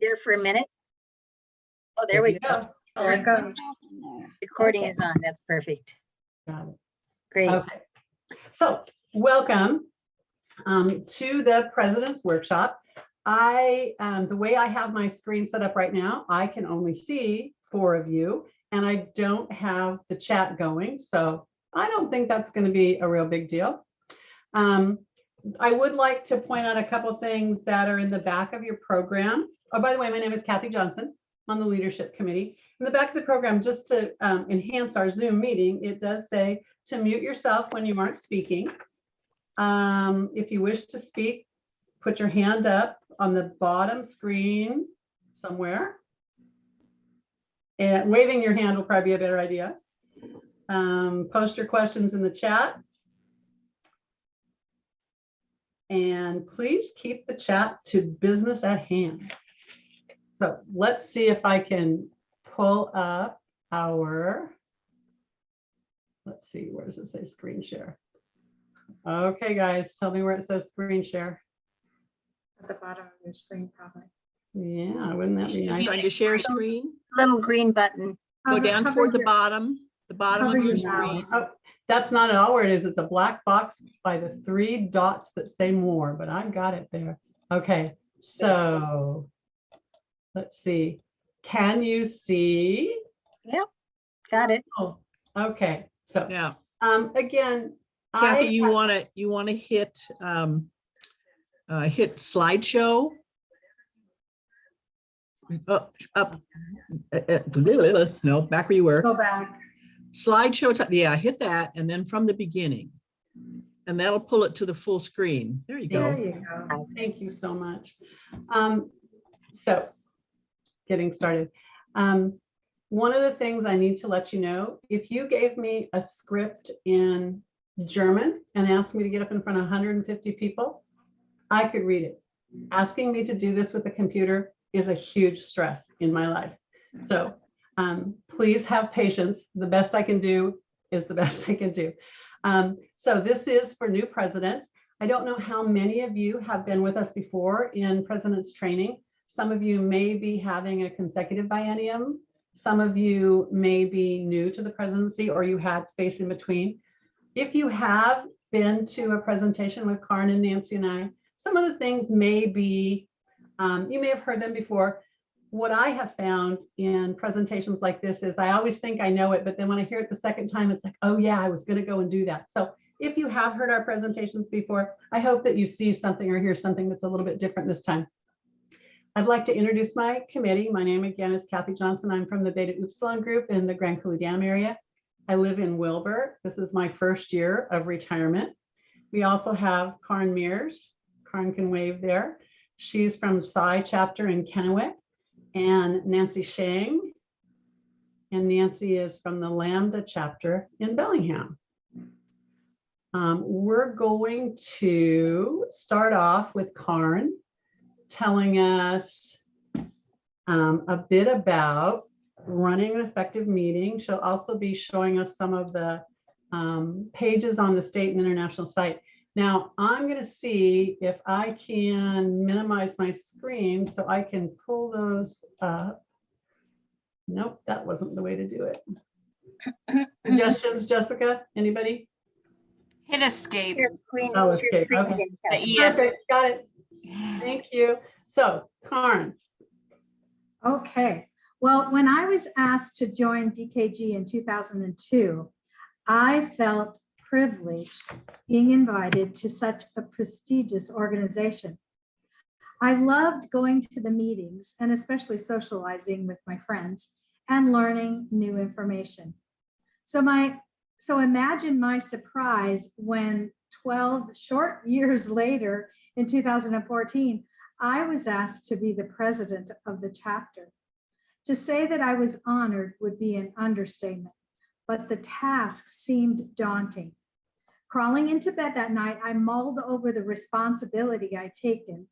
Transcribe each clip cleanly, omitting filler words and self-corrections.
there for a minute. Oh, there we go. There it goes. Recording is on. That's perfect. Got it. Great. Okay. So welcome to the President's Workshop. The way I have my screen set up right now, I can only see 4 of you, and I don't have the chat going. So I don't think that's going to be a real big deal. I would like to point out a couple of things that are in the back of your program. Oh, by the way, my name is Kathy Johnson on the Leadership Committee. In the back of the program, just to enhance our Zoom meeting, it does say to mute yourself when you aren't speaking. If you wish to speak, put your hand up on the bottom screen somewhere. And waving your hand will probably be a better idea. Post your questions in the chat. And please keep the chat to business at hand. So let's see if I can pull up our, let's see, where does it say screen share? Okay, guys, tell me where it says screen share. At the bottom of your screen, probably. Yeah, wouldn't that be nice? Trying to share screen, Little green button. go down Hover toward the your- bottom of hover your your screen. mouse. Oh, that's not at all where it is. It's a black box by the 3 dots that say more, but I got it there. Okay, so let's see. Can you see? Yep, got it. Oh, okay. So Yeah, again, Kathy, you want to hit hit slideshow. Up. No, back where you were. Go back. Slideshow. Yeah, hit that, and then from the beginning, and that'll pull it to the full screen. There you There go. you go. Thank you so much. So getting started. One of the things I need to let you know, if you gave me a script in German and asked me to get up in front of 150 people, I could read it. Asking me to do this with a computer is a huge stress in my life. So please have patience. The best I can do is the best I can do. So this is for new presidents. I don't know how many of you have been with us before in president's training. Some of you may be having a consecutive biennium. Some of you may be new to the presidency, or you had space in between. If you have been to a presentation with Karen and Nancy and I, some of the things may be, you may have heard them before. What I have found in presentations like this is I always think I know it, but then when I hear it the second time, it's like, oh yeah, I was going to go and do that. So if you have heard our presentations before, I hope that you see something or hear something that's a little bit different this time. I'd like to introduce my committee. My name again is Kathy Johnson. I'm from the Beta Upsilon group in the Grand Coulee Dam area. I live in Wilbur. This is my first year of retirement. We also have Karen Mears. Karen can wave there. She's from Psi chapter in Kennewick, and Nancy Shang. And Nancy is from the Lambda chapter in Bellingham. We're going to start off with Karen telling us a bit about running an effective meeting. She'll also be showing us some of the pages on the state and international site. Now, I'm going to see if I can minimize my screen so I can pull those up. Nope, that wasn't the way to do it. Suggestions, Jessica? Anybody? Hit escape. Your screen, Oh, your escape, screen okay. again, The Kathy. ES. Perfect, got it. Thank you. So, Karen. Okay. Well, when I was asked to join DKG in 2002, I felt privileged being invited to such a prestigious organization. I loved going to the meetings and especially socializing with my friends and learning new information. So imagine my surprise when 12 short years later in 2014, I was asked to be the president of the chapter. To say that I was honored would be an understatement, but the task seemed daunting. Crawling into bed that night, I mulled over the responsibility I'd taken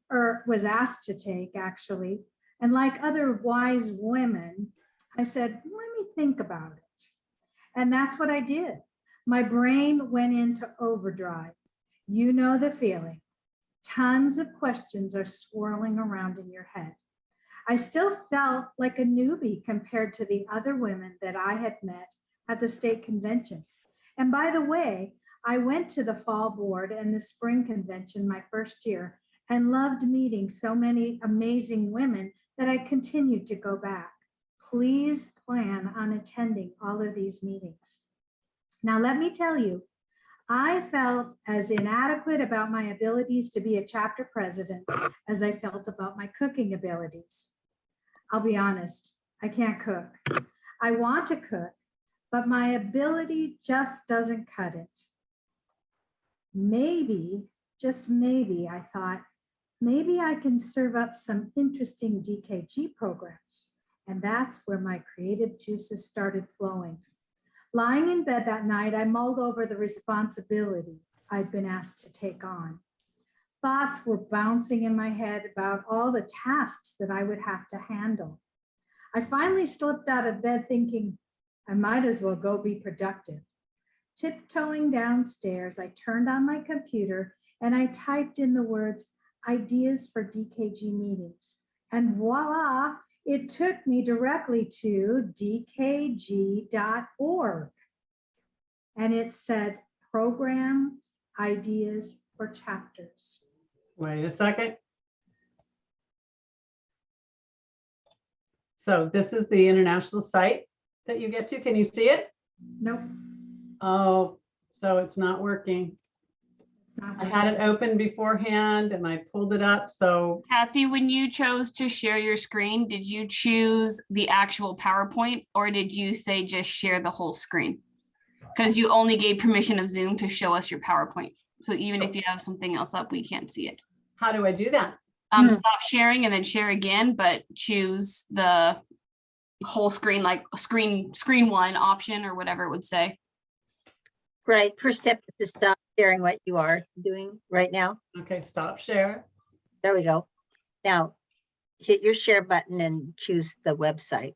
or was asked to take, actually. And like other wise women, I said, let me think about it. And that's what I did. My brain went into overdrive. You know the feeling. Tons of questions are swirling around in your head. I still felt like a newbie compared to the other women that I had met at the state convention. And by the way, I went to the fall board and the spring convention my first year and loved meeting so many amazing women that I continued to go back. Please plan on attending all of these meetings. Now, let me tell you, I felt as inadequate about my abilities to be a chapter president as I felt about my cooking abilities. I'll be honest, I can't cook. I want to cook, but my ability just doesn't cut it. Maybe, just maybe, I thought, maybe I can serve up some interesting DKG programs. And that's where my creative juices started flowing. Lying in bed that night, I mulled over the responsibility I'd been asked to take on. Thoughts were bouncing in my head about all the tasks that I would have to handle. I finally slipped out of bed thinking, I might as well go be productive. Tiptoeing downstairs, I turned on my computer and I typed in the words, ideas for DKG meetings. And voila, it took me directly to dkg.org. And it said, programs, ideas for chapters. Wait a second. So this is the international site that you get to. Can you see it? Nope. Oh, so it's not working. It's not I had it open beforehand and I pulled it up. So Kathy, when you chose to share your screen, did you choose the actual PowerPoint or did you say just share the whole screen? Because you only gave permission of Zoom to show us your PowerPoint. So even if you have something else up, we can't see it. how do I do that? Stop sharing and then share again, but choose the whole screen, like screen one option or whatever it would say. Right. First step is to stop sharing what you are doing right now. Okay, stop share. There we go. Now, hit your share button and choose the website.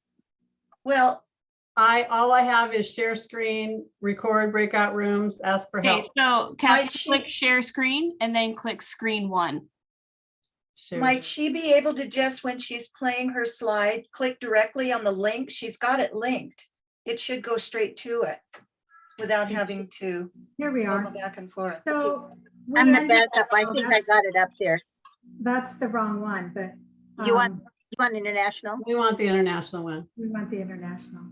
Well, All I have is share screen, record breakout rooms, ask for Okay, help. so Kathy, she- click share screen and then click screen one. Share. might she be able to just, when she's playing her slide, click directly on the link? She's got it linked. It should go straight to it without having to Here we go are. back and forth. So we I'm the ended- backup. I oh, think I that's- got it up there. That's the wrong one, but You want, um, you want international? We want the international one. we want the international.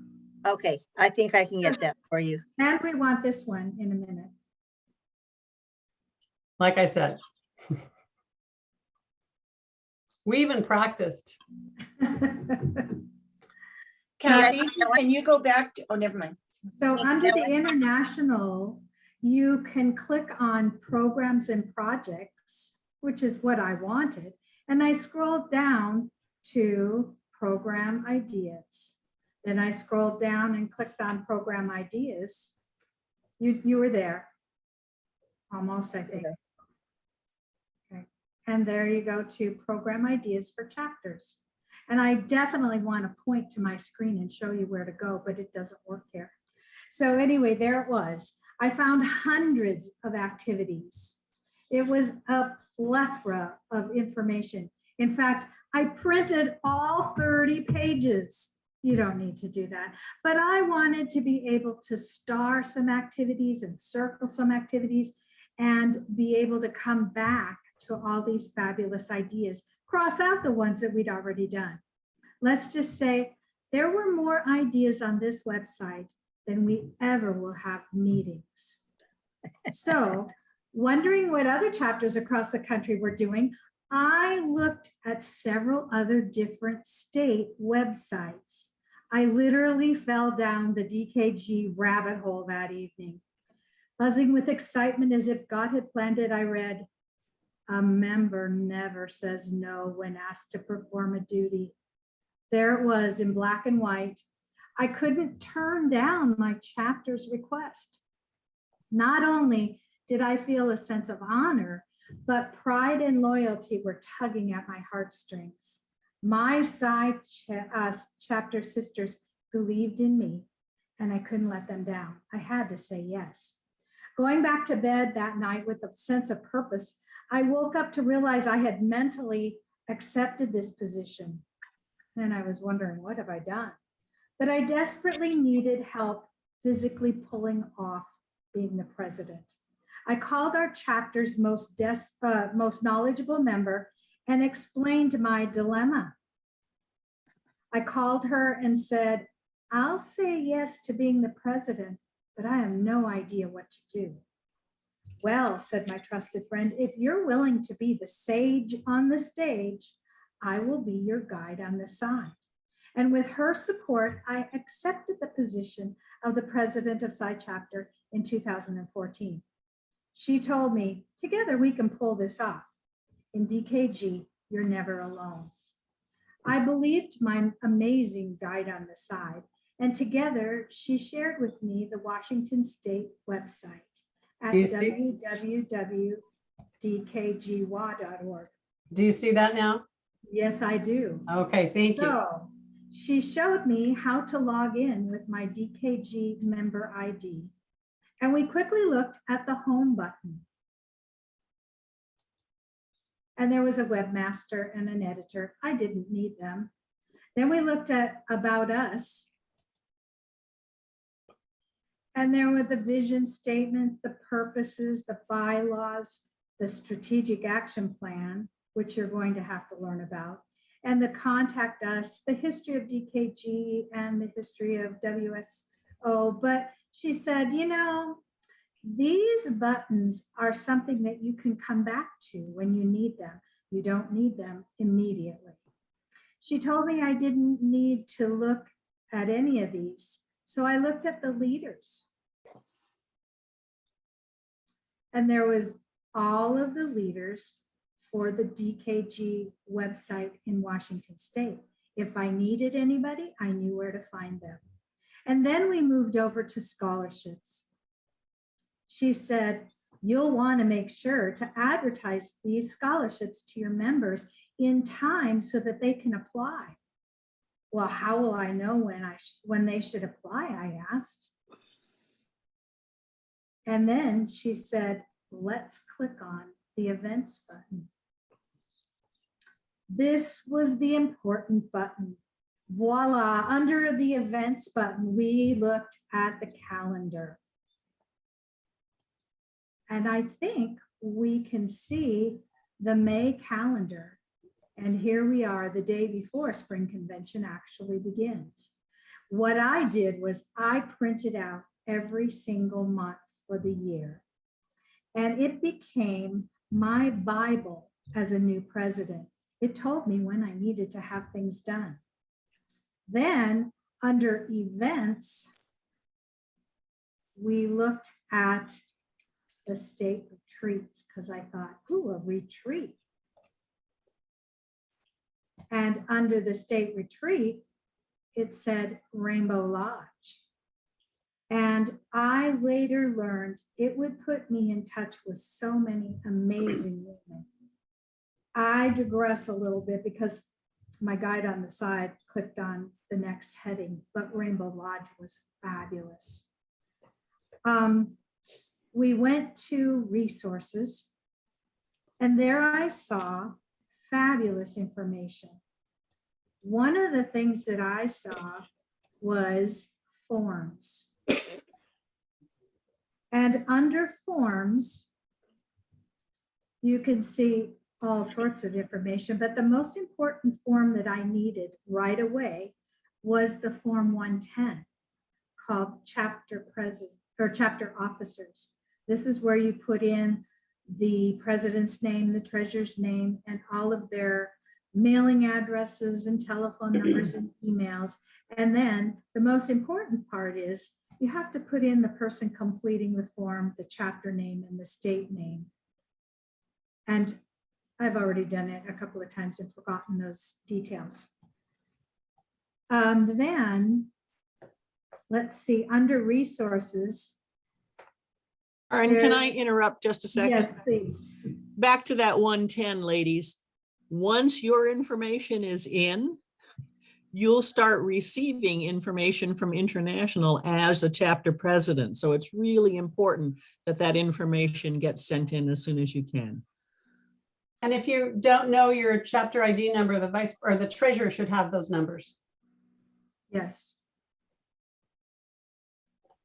Okay, I think I can get that for you. And we want this one in a minute. Like I said. We even practiced. Kathy, can you go back to, oh, never mind. So Yes, under the Ellen. international, you can click on programs and projects, which is what I wanted. And I scrolled down to program ideas. Then I scrolled down and clicked on program ideas. You were there. Almost, I think. Okay. And there you go to program ideas for chapters. And I definitely want to point to my screen and show you where to go, but it doesn't work here. So anyway, there it was. I found hundreds of activities. It was a plethora of information. In fact, I printed all 30 pages. You don't need to do that. But I wanted to be able to star some activities and circle some activities and be able to come back to all these fabulous ideas, cross out the ones that we'd already done. Let's just say there were more ideas on this website than we ever will have meetings. So, wondering what other chapters across the country were doing, I looked at several other different state websites. I literally fell down the DKG rabbit hole that evening. Buzzing with excitement as if God had planned it, I read, "A member never says no when asked to perform a duty." There it was in black and white. I couldn't turn down my chapter's request. Not only did I feel a sense of honor, but pride and loyalty were tugging at my heartstrings. My side chapter sisters believed in me, and I couldn't let them down. I had to say yes. Going back to bed that night with a sense of purpose, I woke up to realize I had mentally accepted this position. And I was wondering, what have I done? But I desperately needed help physically pulling off being the president. I called our chapter's most knowledgeable member and explained my dilemma. I called her and said, I'll say yes to being the president, but I have no idea what to do. Well, said my trusted friend, if you're willing to be the sage on the stage, I will be your guide on the side. And with her support, I accepted the position of the president of Psi Chapter in 2014. She told me, together we can pull this off. In DKG, you're never alone. I believed my amazing guide on the side, and together she shared with me the Washington State website at www.dkgwa.org. Do you see that now? Yes, I do. Okay, thank you. So she showed me how to log in with my DKG member ID. And we quickly looked at the home button. And there was a webmaster and an editor. I didn't need them. Then we looked at About Us. And there were the vision statement, the purposes, the bylaws, the strategic action plan, which you're going to have to learn about, and the Contact Us, the history of DKG and the history of WSO. But she said, you know, these buttons are something that you can come back to when you need them. You don't need them immediately. She told me I didn't need to look at any of these. So I looked at the leaders. And there was all of the leaders for the DKG website in Washington State. If I needed anybody, I knew where to find them. And then we moved over to scholarships. She said, you'll want to make sure to advertise these scholarships to your members in time so that they can apply. Well, how will I know when they should apply, I asked. And then she said, let's click on the events button. This was the important button. Voila, under the events button, we looked at the calendar. And I think we can see the May calendar. And here we are the day before spring convention actually begins. What I did was I printed out every single month for the year. And it became my Bible as a new president. It told me when I needed to have things done. Then under events, we looked at the state retreats because I thought, ooh, a retreat. And under the state retreat, it said Rainbow Lodge. And I later learned it would put me in touch with so many amazing women. I digress a little bit because my guide on the side clicked on the next heading, but Rainbow Lodge was fabulous. We went to resources, and there I saw fabulous information. One of the things that I saw was forms. And under forms, you can see all sorts of information, but the most important form that I needed right away was the Form 110 called Chapter President or Chapter Officers. This is where you put in the president's name, the treasurer's name, and all of their mailing addresses and telephone numbers and emails. And then the most important part is you have to put in the person completing the form, the chapter name, and the state name. And I've already done it a couple of times and forgotten those details. Then, let's see, under resources. And can I there's- interrupt just a second? Yes, please. Back to that 110, ladies. Once your information is in, you'll start receiving information from International as a chapter president. So it's really important that that information gets sent in as soon as you can. And if you don't know your chapter ID number, the vice or the treasurer should have those numbers. Yes.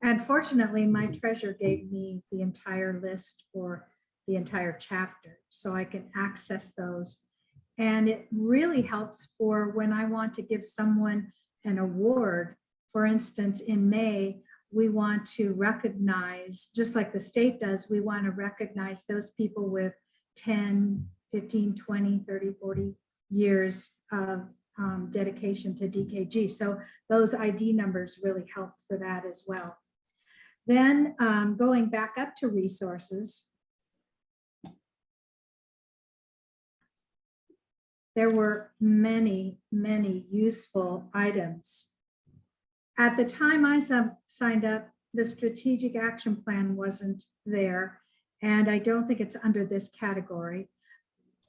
And fortunately, my treasurer gave me the entire list for the entire chapter, so I can access those. And it really helps for when I want to give someone an award. For instance, in May, we want to recognize, just like the state does, we want to recognize those people with 10, 15, 20, 30, 40 years of dedication to DKG. So those ID numbers really help for that as well. Then going back up to resources, there were many, many useful items. At the time I signed up, the strategic action plan wasn't there, and I don't think it's under this category,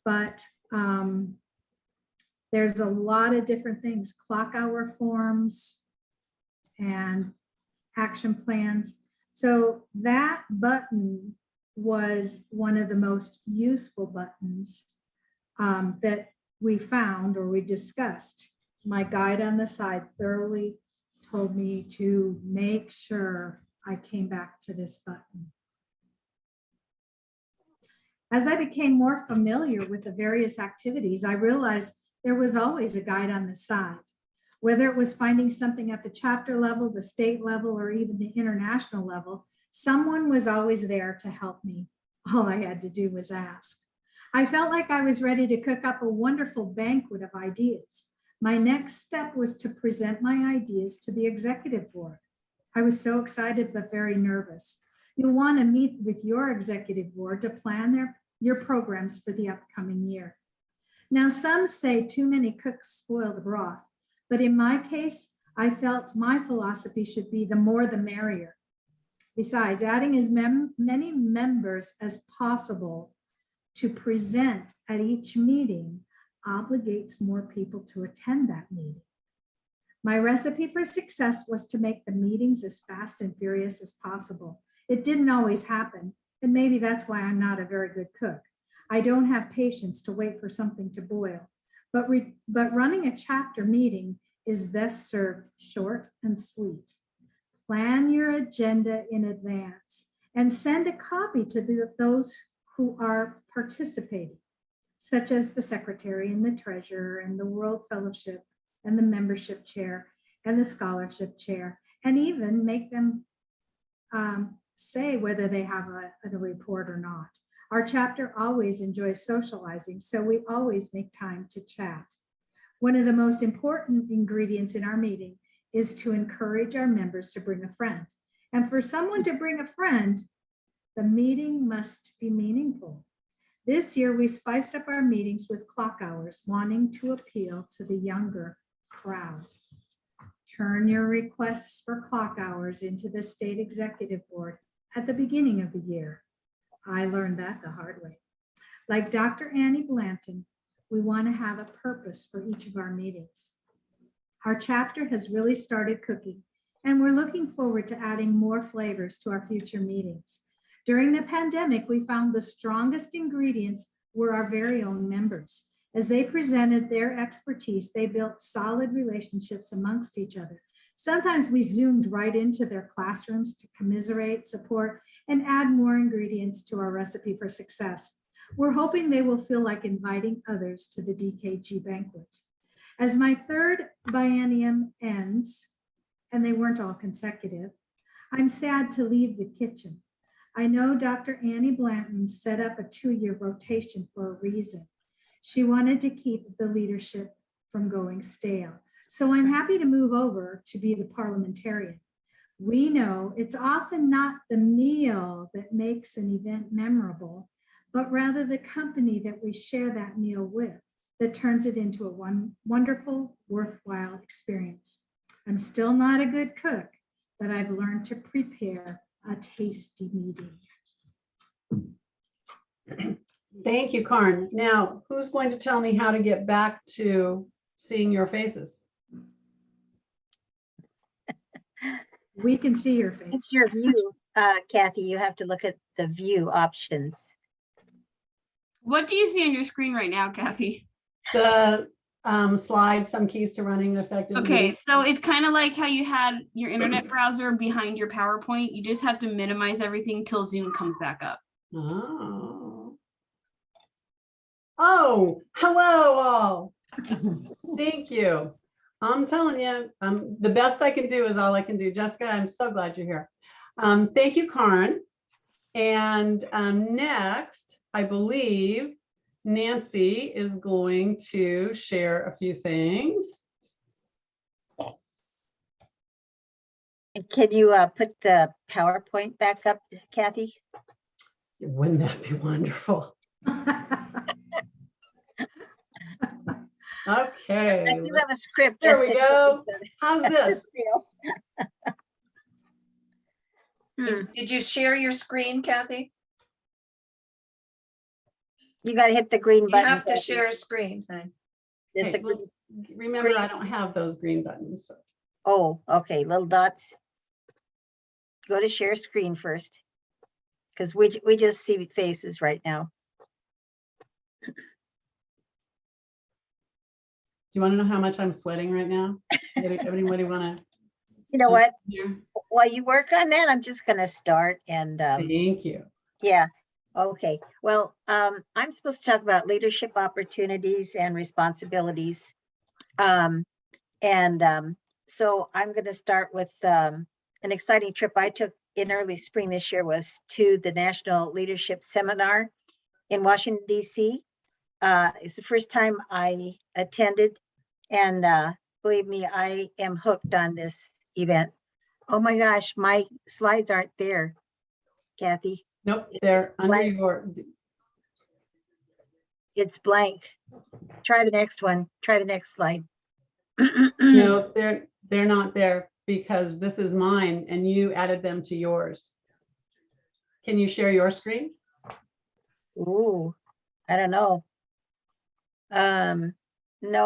but there's a lot of different things, clock hour forms and action plans. So that button was one of the most useful buttons that we found or we discussed. My guide on the side thoroughly told me to make sure I came back to this button. As I became more familiar with the various activities, I realized there was always a guide on the side. Whether it was finding something at the chapter level, the state level, or even the international level, someone was always there to help me. All I had to do was ask. I felt like I was ready to cook up a wonderful banquet of ideas. My next step was to present my ideas to the executive board. I was so excited, but very nervous. You'll want to meet with your executive board to plan your programs for the upcoming year. Now, some say too many cooks spoil the broth, but in my case, I felt my philosophy should be the more the merrier. Besides, adding as many members as possible to present at each meeting obligates more people to attend that meeting. My recipe for success was to make the meetings as fast and furious as possible. It didn't always happen, and maybe that's why I'm not a very good cook. I don't have patience to wait for something to boil, but running a chapter meeting is best served short and sweet. Plan your agenda in advance and send a copy to those who are participating, such as the secretary and the treasurer and the World Fellowship and the membership chair and the scholarship chair, and even make them say whether they have a report or not. Our chapter always enjoys socializing, so we always make time to chat. One of the most important ingredients in our meeting is to encourage our members to bring a friend. And for someone to bring a friend, the meeting must be meaningful. This year, we spiced up our meetings with clock hours, wanting to appeal to the younger crowd. Turn your requests for clock hours into the state executive board at the beginning of the year. I learned that the hard way. Like Dr. Annie Blanton, we want to have a purpose for each of our meetings. Our chapter has really started cooking, and we're looking forward to adding more flavors to our future meetings. During the pandemic, we found the strongest ingredients were our very own members. As they presented their expertise, they built solid relationships amongst each other. Sometimes we zoomed right into their classrooms to commiserate, support, and add more ingredients to our recipe for success. We're hoping they will feel like inviting others to the DKG banquet. As my third biennium ends, and they weren't all consecutive, I'm sad to leave the kitchen. I know Dr. Annie Blanton set up a 2-year rotation for a reason. She wanted to keep the leadership from going stale. So I'm happy to move over to be the parliamentarian. We know it's often not the meal that makes an event memorable, but rather the company that we share that meal with that turns it into a wonderful, worthwhile experience. I'm still not a good cook, but I've learned to prepare a tasty meeting. Thank you, Karen. Now, who's going to tell me how to get back to seeing your faces? We can see your face. It's your view, Kathy. You have to look at the view options. What do you see on your screen right now, Kathy? The slide, some keys to running an effective Okay, meeting. so it's kind of like how you had your internet browser behind your PowerPoint. You just have to minimize everything till Zoom comes back up. Oh. Oh, hello all. Thank you. I'm telling you, the best I can do is all I can do. Jessica, I'm so glad you're here. Thank you, Karen. And next, I believe Nancy is going to share a few things. And can you put the PowerPoint back up, Kathy? Wouldn't that be wonderful? Okay. I do have a script. There just we in go. case How's that this? fails. Did you share your screen, Kathy? You gotta hit the green You button. have to Kathy. share a screen. It's a Okay, well, green. remember, I green. don't have those green buttons. So. Oh, okay, little dots. Go to share screen first. Because we just see faces right now. Do you want to know how much I'm sweating right now? Anybody want to? You know what? Here? While you work on that, I'm just gonna start and Thank you. yeah. Okay. Well, I'm supposed to talk about leadership opportunities and responsibilities. So I'm going to start with an exciting trip I took in early spring this year was to the National Leadership Seminar in Washington, D.C. It's the first time I attended, and believe me, I am hooked on this event. Oh my gosh, my slides aren't there, Kathy. Nope, they're under blank. your. It's blank. Try the next one. Try the next slide. No, they're not there because this is mine and you added them to yours. Can you share your screen? Ooh, I don't know. No,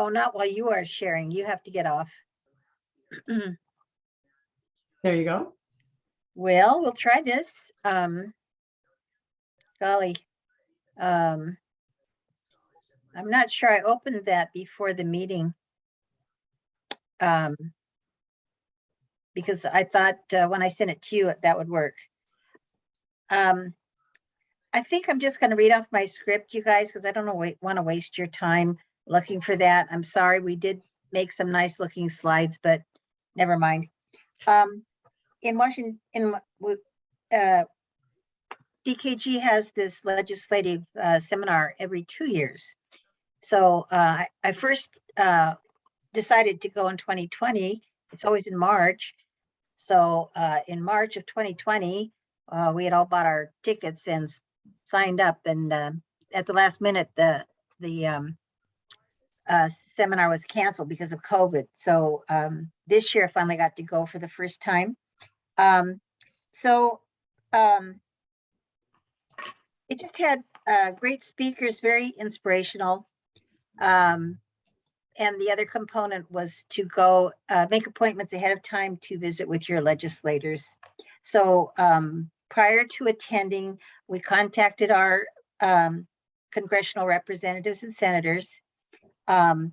not while you are sharing. You have to get off. There you go. Well, we'll try this. Golly. I'm not sure I opened that before the meeting. Because I thought when I sent it to you, that would work. I think I'm just going to read off my script, you guys, because I don't want to waste your time looking for that. I'm sorry, we did make some nice looking slides, but never mind. In Washington, DKG has this legislative seminar every 2 years. So I first decided to go in 2020. It's always in March. So in March of 2020, we had all bought our tickets and signed up. And at the last minute, the seminar was canceled because of COVID. So this year I finally got to go for the first time. It just had great speakers, very inspirational. And the other component was to go make appointments ahead of time to visit with your legislators. So prior to attending, we contacted our congressional representatives and senators. The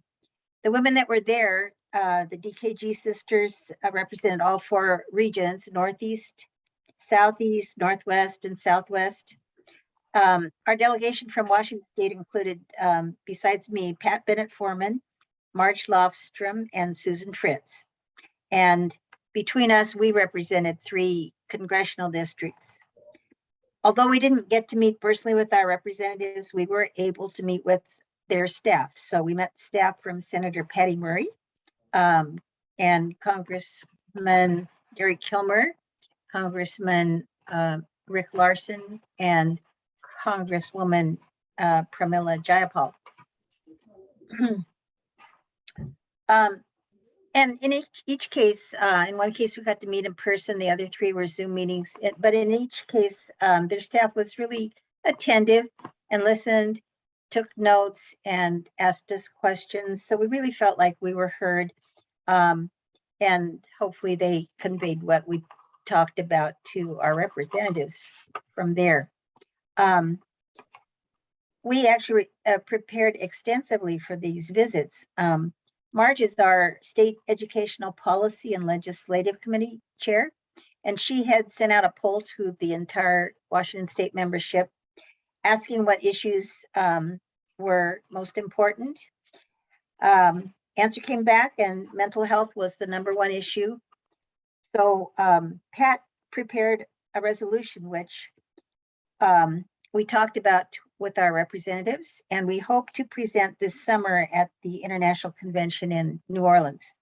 women that were there, the DKG sisters represented all 4 regions, Northeast, Southeast, Northwest, and Southwest. Our delegation from Washington State included, besides me, Pat Bennett Foreman, Marge Lofstrom, and Susan Fritz. And between us, we represented 3 congressional districts. Although we didn't get to meet personally with our representatives, we were able to meet with their staff. So we met staff from Senator Patty Murray and Congressman Gary Kilmer, Congressman Rick Larson, and Congresswoman Pramila Jayapal. And in each case, in one case we got to meet in person, the other 3 were Zoom meetings, but in each case, their staff was really attentive and listened, took notes, and asked us questions. So we really felt like we were heard, and hopefully they conveyed what we talked about to our representatives from there. we actually prepared extensively for these visits. Marge is our State Educational Policy and Legislative Committee Chair, and she had sent out a poll to the entire Washington State membership asking what issues were most important. Answer came back and mental health was the #1 issue. So Pat prepared a resolution which we talked about with our representatives, and we hope to present this summer at the International Convention in New Orleans.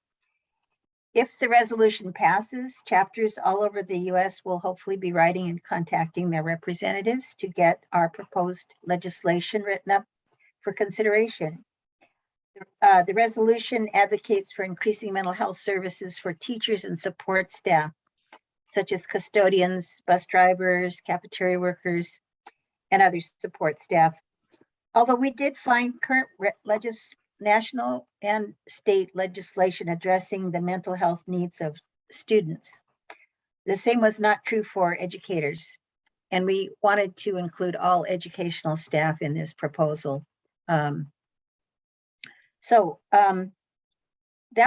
If the resolution passes, chapters all over the US will hopefully be writing and contacting their representatives to get our proposed legislation written up for consideration. The resolution advocates for increasing mental health services for teachers and support staff, such as custodians, bus drivers, cafeteria workers, and other support staff. Although we did find current national and state legislation addressing the mental health needs of students. The same was not true for educators, and we wanted to include all educational staff in this proposal. That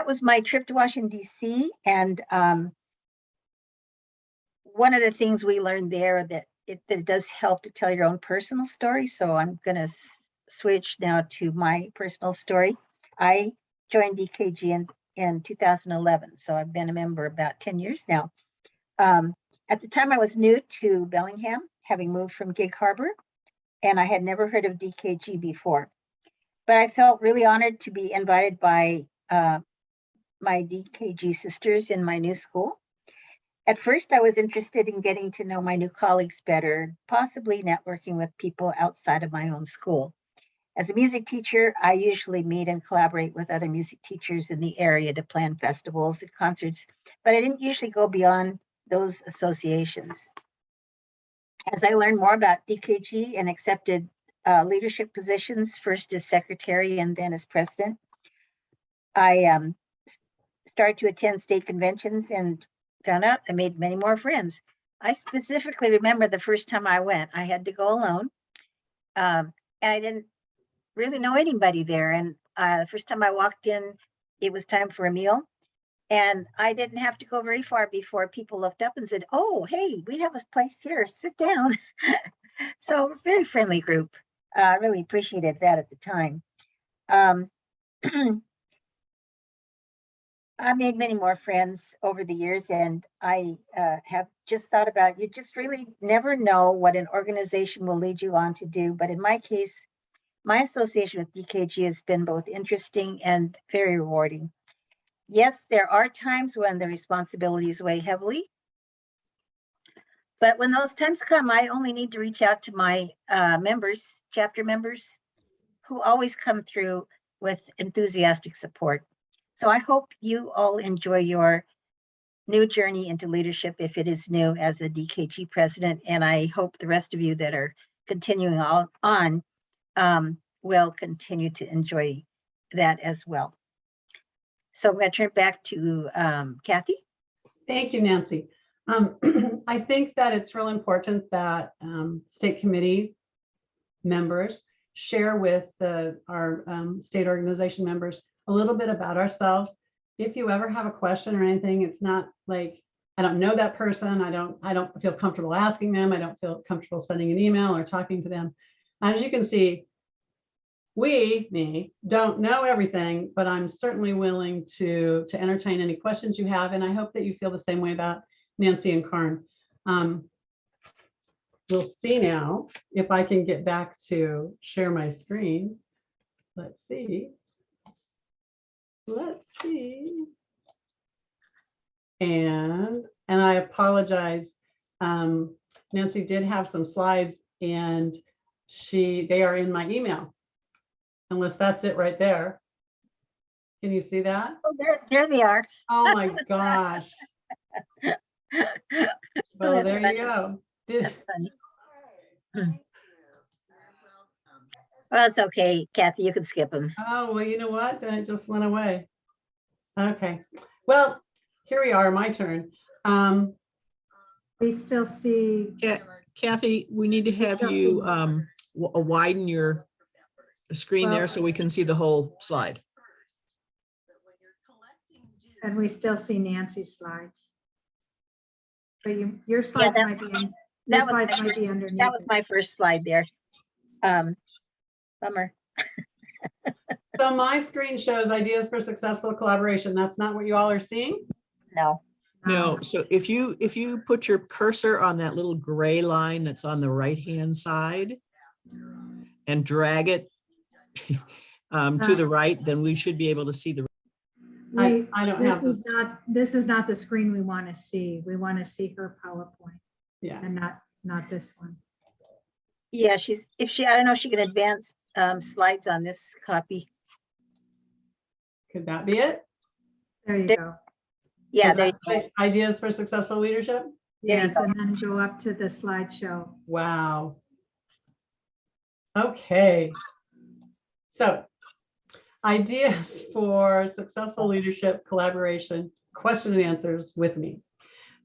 was my trip to Washington, D.C. And one of the things we learned there that it does help to tell your own personal story. So I'm going to switch now to my personal story. I joined DKG in 2011. So I've been a member about 10 years now. At the time I was new to Bellingham, having moved from Gig Harbor, and I had never heard of DKG before. But I felt really honored to be invited by my DKG sisters in my new school. At first, I was interested in getting to know my new colleagues better, possibly networking with people outside of my own school. As a music teacher, I usually meet and collaborate with other music teachers in the area to plan festivals and concerts, but I didn't usually go beyond those associations. As I learned more about DKG and accepted leadership positions, first as secretary and then as president, I started to attend state conventions and found out I made many more friends. I specifically remember the first time I went, I had to go alone, and I didn't really know anybody there. And the first time I walked in, it was time for a meal, and I didn't have to go very far before people looked up and said, "Oh, hey, we have a place here, sit down." So very friendly group. I really appreciated that at the time. I made many more friends over the years, and I have just thought about, you just really never know what an organization will lead you on to do. But in my case, my association with DKG has been both interesting and very rewarding. Yes, there are times when the responsibilities weigh heavily, but when those times come, I only need to reach out to my members, chapter members, who always come through with enthusiastic support. So I hope you all enjoy your new journey into leadership, if it is new, as a DKG president. And I hope the rest of you that are continuing on will continue to enjoy that as well. So I'm going to turn it back to Kathy. Thank you, Nancy. I think that it's real important that state committee members share with our state organization members a little bit about ourselves. If you ever have a question or anything, it's not like, I don't know that person, I don't feel comfortable asking them, I don't feel comfortable sending an email or talking to them. As you can see, me, don't know everything, but I'm certainly willing to entertain any questions you have, and I hope that you feel the same way about Nancy and Karin. We'll see now if I can get back to share my screen. Let's see. And I apologize. Nancy did have some slides, and they are in my email, unless that's it right there. Can you see that? Oh, there they are. Oh my gosh. Well, there you go. Well, it's okay, Kathy, you can skip them. Oh, well, you know what? Then it just went away. Okay. Well, here we are, my turn. We still see. Kathy, we need to have still you see widen your screen there so we can see the whole slide. And we still see Nancy's slides. But your slides that- might be, your that was slides my might be underneath. That was it. my first slide there. Bummer. So my screen shows ideas for successful collaboration. That's not what you all are seeing? No. No, so if you put your cursor on that little gray line that's on the right-hand side and drag it to the right, then we should be able to see the. We- I don't This have, this is not the screen we want to see. We want to see her PowerPoint yeah. and not this one. Yeah, I don't know if she can advance slides on this copy. Could that be it? There you There- go. Yeah, Does there, that say Ideas for successful leadership? there you Yes, go. and then go up to the slideshow. Wow. Okay. So ideas for successful leadership, collaboration, question and answers with me.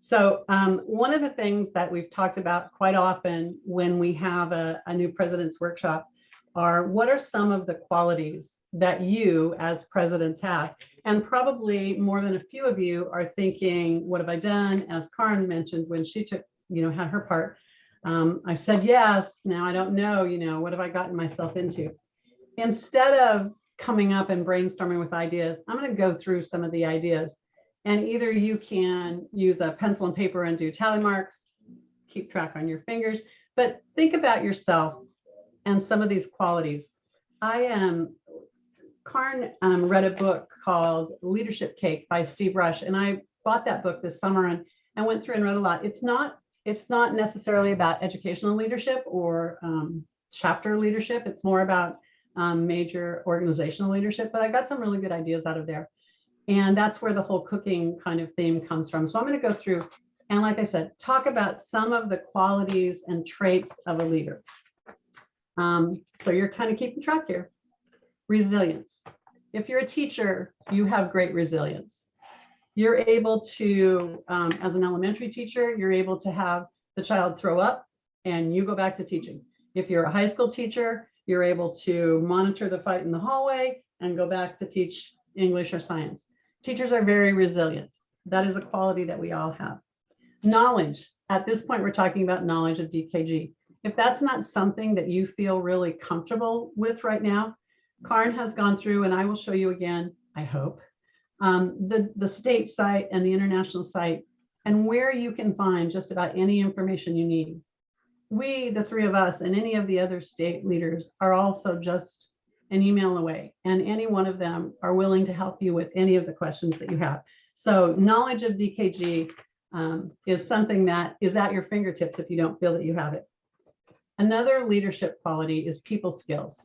So one of the things that we've talked about quite often when we have a new president's workshop are what are some of the qualities that you as presidents have? And probably more than a few of you are thinking, what have I done? As Karen mentioned, when she took, had her part, I said, yes, now I don't know, what have I gotten myself into? Instead of coming up and brainstorming with ideas, I'm going to go through some of the ideas. And either you can use a pencil and paper and do tally marks, keep track on your fingers, but think about yourself and some of these qualities. Karen read a book called Leadership Cake by Steve Rush, and I bought that book this summer and went through and read a lot. It's not necessarily about educational leadership or chapter leadership. It's more about major organizational leadership, but I got some really good ideas out of there. And that's where the whole cooking kind of theme comes from. So I'm going to go through and, like I said, talk about some of the qualities and traits of a leader. So you're kind of keeping track here. Resilience. If you're a teacher, you have great resilience. You're able to, as an elementary teacher, you're able to have the child throw up and you go back to teaching. If you're a high school teacher, you're able to monitor the fight in the hallway and go back to teach English or science. Teachers are very resilient. That is a quality that we all have. Knowledge. At this point, we're talking about knowledge of DKG. If that's not something that you feel really comfortable with right now, Karen has gone through, and I will show you again, I hope, the state site and the international site, and where you can find just about any information you need. We, the three of us, and any of the other state leaders are also just an email away, and any one of them are willing to help you with any of the questions that you have. So knowledge of DKG is something that is at your fingertips if you don't feel that you have it. Another leadership quality is people skills.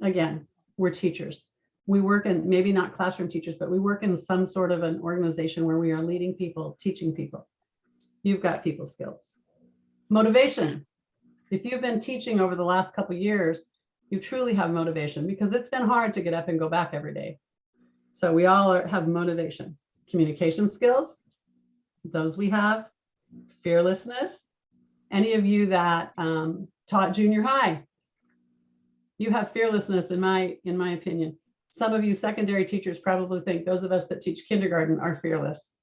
Again, we're teachers. We work in, maybe not classroom teachers, but we work in some sort of an organization where we are leading people, teaching people. You've got people skills. Motivation. If you've been teaching over the last couple of years, you truly have motivation because it's been hard to get up and go back every day. So we all have motivation. Communication skills, those we have. Fearlessness. Any of you that taught junior high, you have fearlessness in my opinion. Some of you secondary teachers probably think those of us that teach kindergarten are fearless.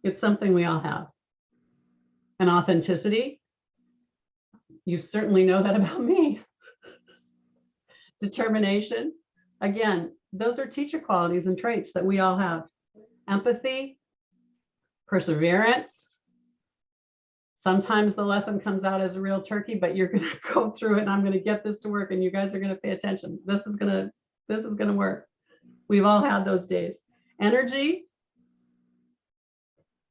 It's something we all have. And authenticity, you certainly know that about me. Determination, again, those are teacher qualities and traits that we all have. Empathy, perseverance. Sometimes the lesson comes out as a real turkey, but you're going to go through it and I'm going to get this to work and you guys are going to pay attention. This is going to work. We've all had those days. Energy.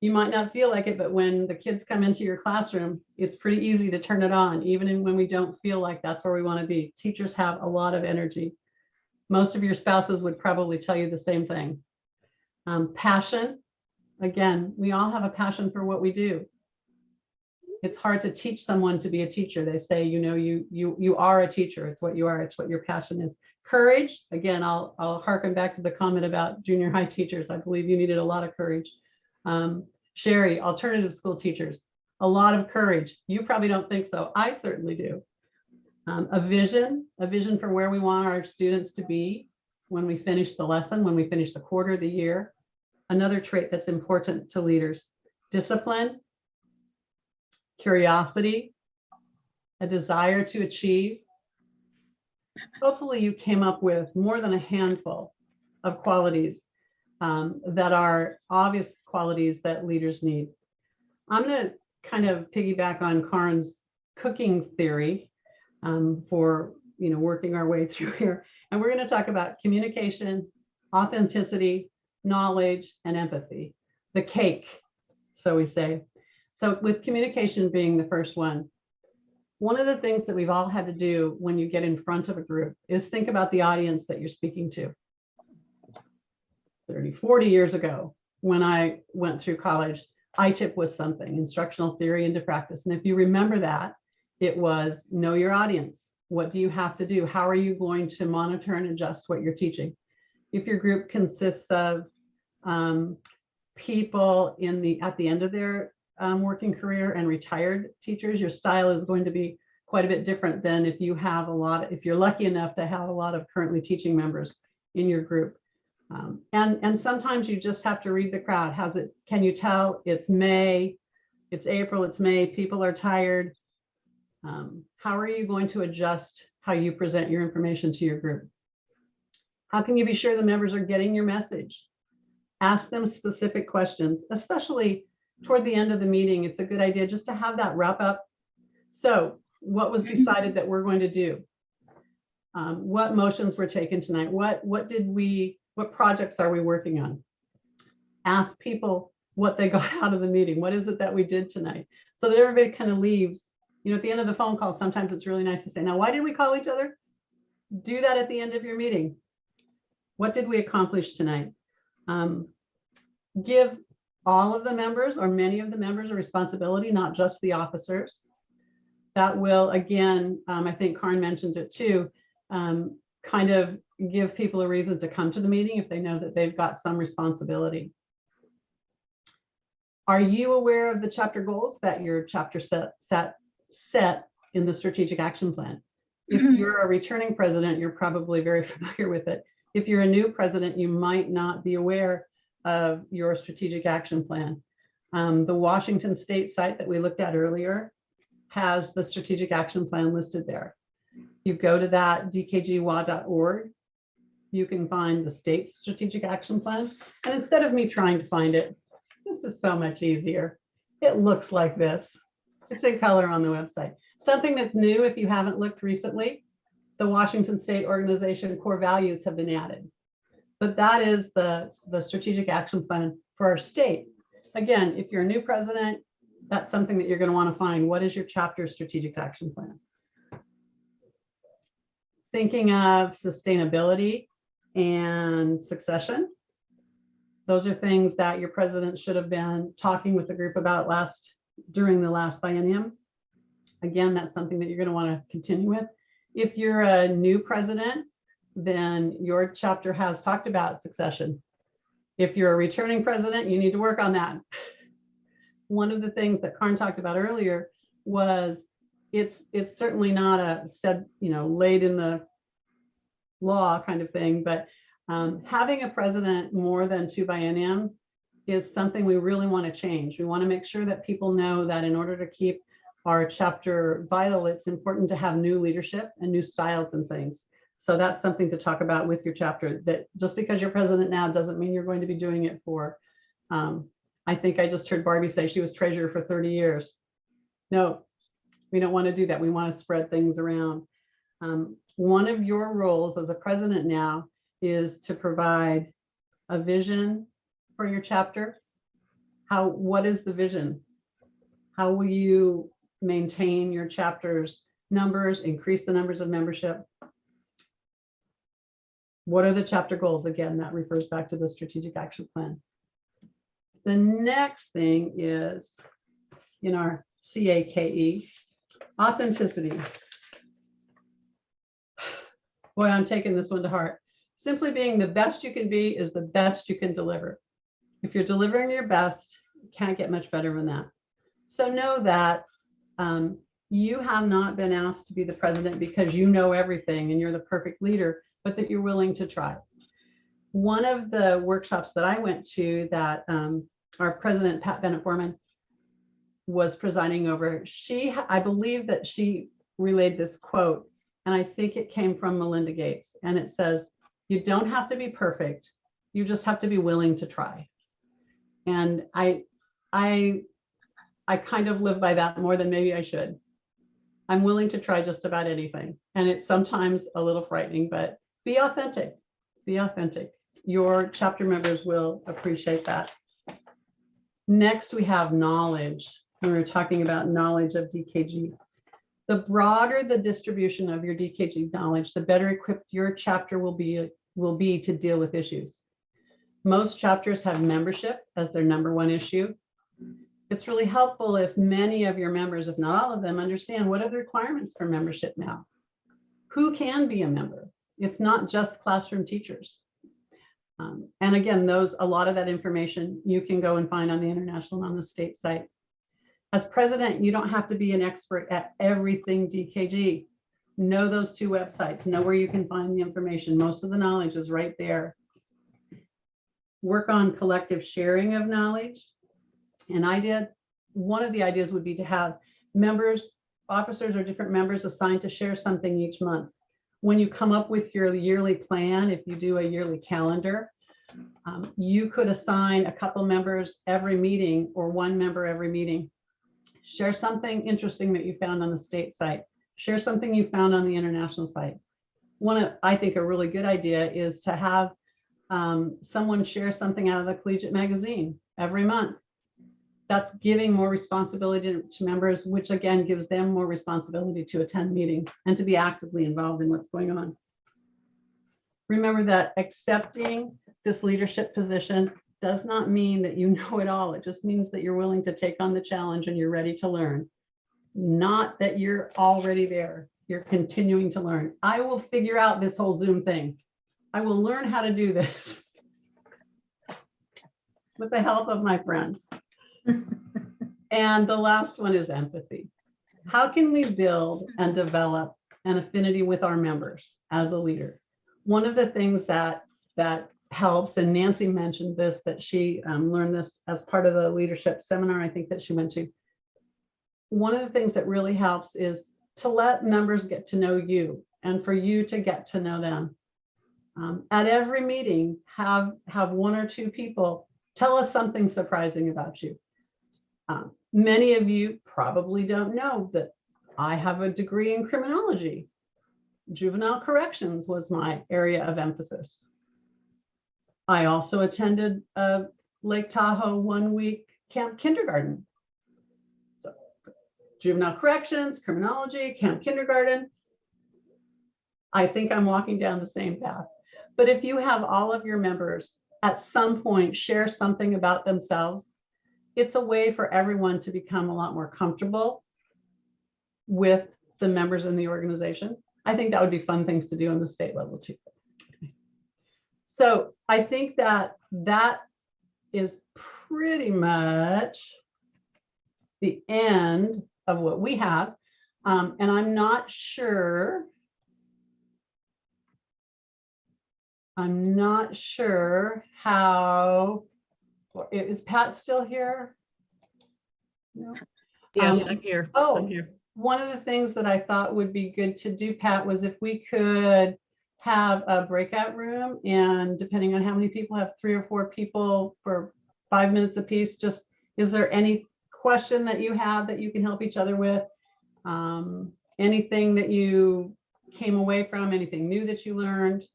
You might not feel like it, but when the kids come into your classroom, it's pretty easy to turn it on, even when we don't feel like that's where we want to be. Teachers have a lot of energy. Most of your spouses would probably tell you the same thing. Passion. Again, we all have a passion for what we do. It's hard to teach someone to be a teacher. They say, you are a teacher. It's what you are. It's what your passion is. Courage. Again, I'll harken back to the comment about junior high teachers. I believe you needed a lot of courage. Sherry, alternative school teachers, a lot of courage. You probably don't think so. I certainly do. A vision for where we want our students to be when we finish the lesson, when we finish the quarter, the year. Another trait that's important to leaders: discipline, curiosity, a desire to achieve. Hopefully you came up with more than a handful of qualities that are obvious qualities that leaders need. I'm going to kind of piggyback on Karen's cooking theory for working our way through here. And we're going to talk about communication, authenticity, knowledge, and empathy. The cake, so we say. So with communication being the first one of the things that we've all had to do when you get in front of a group is think about the audience that you're speaking to. 30, 40 years ago, when I went through college, ITIP was something, instructional theory into practice. And if you remember that, it was know your audience. What do you have to do? How are you going to monitor and adjust what you're teaching? If your group consists of people at the end of their working career and retired teachers, your style is going to be quite a bit different than if you have if you're lucky enough to have a lot of currently teaching members in your group. And sometimes you just have to read the crowd. Can you tell it's May, it's April, it's May, people are tired. How are you going to adjust how you present your information to your group? How can you be sure the members are getting your message? Ask them specific questions, especially toward the end of the meeting. It's a good idea just to have that wrap up. So what was decided that we're going to do? What motions were taken tonight? What projects are we working on? Ask people what they got out of the meeting. What is it that we did tonight? So that everybody kind of leaves, at the end of the phone call, sometimes it's really nice to say, now, why did we call each other? Do that at the end of your meeting. What did we accomplish tonight? Give all of the members or many of the members a responsibility, not just the officers. That will, again, I think Karen mentioned it too, kind of give people a reason to come to the meeting if they know that they've got some responsibility. Are you aware of the chapter goals that your chapter set in the strategic action plan? If you're a returning president, you're probably very familiar with it. If you're a new president, you might not be aware of your strategic action plan. The Washington State site that we looked at earlier has the strategic action plan listed there. You go to that dkgwa.org, you can find the state's strategic action plan. And instead of me trying to find it, this is so much easier. It looks like this. It's in color on the website. Something that's new, if you haven't looked recently, the Washington State Organization core values have been added. But that is the strategic action plan for our state. Again, if you're a new president, that's something that you're going to want to find. What is your chapter strategic action plan? Thinking of sustainability and succession. Those are things that your president should have been talking with the group about during the last biennium. Again, that's something that you're going to want to continue with. If you're a new president, then your chapter has talked about succession. If you're a returning president, you need to work on that. One of the things that Karen talked about earlier was it's certainly not a laid in the law kind of thing, but having a president more than 2 biennium is something we really want to change. We want to make sure that people know that in order to keep our chapter vital, it's important to have new leadership and new styles and things. So that's something to talk about with your chapter, that just because you're president now doesn't mean you're going to be doing it for, I think I just heard Barbie say she was treasurer for 30 years. No, we don't want to do that. We want to spread things around. One of your roles as a president now is to provide a vision for your chapter. What is the vision? How will you maintain your chapter's numbers, increase the numbers of membership? What are the chapter goals? Again, that refers back to the strategic action plan. The next thing is in our CAKE, authenticity. Boy, I'm taking this one to heart. Simply being the best you can be is the best you can deliver. If you're delivering your best, you can't get much better than that. So know that you have not been asked to be the president because you know everything and you're the perfect leader, but that you're willing to try. One of the workshops that I went to that our president, Pat Bennett-Foreman, was presiding over, I believe that she relayed this quote, and I think it came from Melinda Gates, and it says, you don't have to be perfect, you just have to be willing to try. And I kind of live by that more than maybe I should. I'm willing to try just about anything. And it's sometimes a little frightening, but be authentic. Be authentic. Your chapter members will appreciate that. Next, we have knowledge. We were talking about knowledge of DKG. The broader the distribution of your DKG knowledge, the better equipped your chapter will be to deal with issues. Most chapters have membership as their #1 issue. It's really helpful if many of your members, if not all of them, understand what are the requirements for membership now. Who can be a member? It's not just classroom teachers. And again, a lot of that information you can go and find on the international and on the state site. As president, you don't have to be an expert at everything DKG. Know those 2 websites, know where you can find the information. Most of the knowledge is right there. Work on collective sharing of knowledge. And one of the ideas would be to have members, officers or different members assigned to share something each month. When you come up with your yearly plan, if you do a yearly calendar, you could assign a couple members every meeting or 1 member every meeting. Share something interesting that you found on the state site. Share something you found on the international site. I think a really good idea is to have someone share something out of the collegiate magazine every month. That's giving more responsibility to members, which again gives them more responsibility to attend meetings and to be actively involved in what's going on. Remember that accepting this leadership position does not mean that you know it all. It just means that you're willing to take on the challenge and you're ready to learn. Not that you're already there. You're continuing to learn. I will figure out this whole Zoom thing. I will learn how to do this with the help of my friends. And the last one is empathy. How can we build and develop an affinity with our members as a leader? One of the things that helps, and Nancy mentioned this, that she learned this as part of the leadership seminar, I think that she went to. One of the things that really helps is to let members get to know you and for you to get to know them. At every meeting, have 1 or 2 people tell us something surprising about you. Many of you probably don't know that I have a degree in criminology. Juvenile corrections was my area of emphasis. I also attended a Lake Tahoe 1-week camp kindergarten. So, juvenile corrections, criminology, camp kindergarten. I think I'm walking down the same path. But if you have all of your members at some point share something about themselves, it's a way for everyone to become a lot more comfortable with the members in the organization. I think that would be fun things to do on the state level too. So I think that is pretty much the end of what we have. And I'm not sure how, is Pat still here? No. Yes, I'm here. Oh, I'm here. one of the things that I thought would be good to do, Pat, was if we could have a breakout room, and depending on how many people, have 3 or 4 people for 5 minutes apiece. Just, is there any question that you have that you can help each other with? Anything that you came away from, anything new that you learned?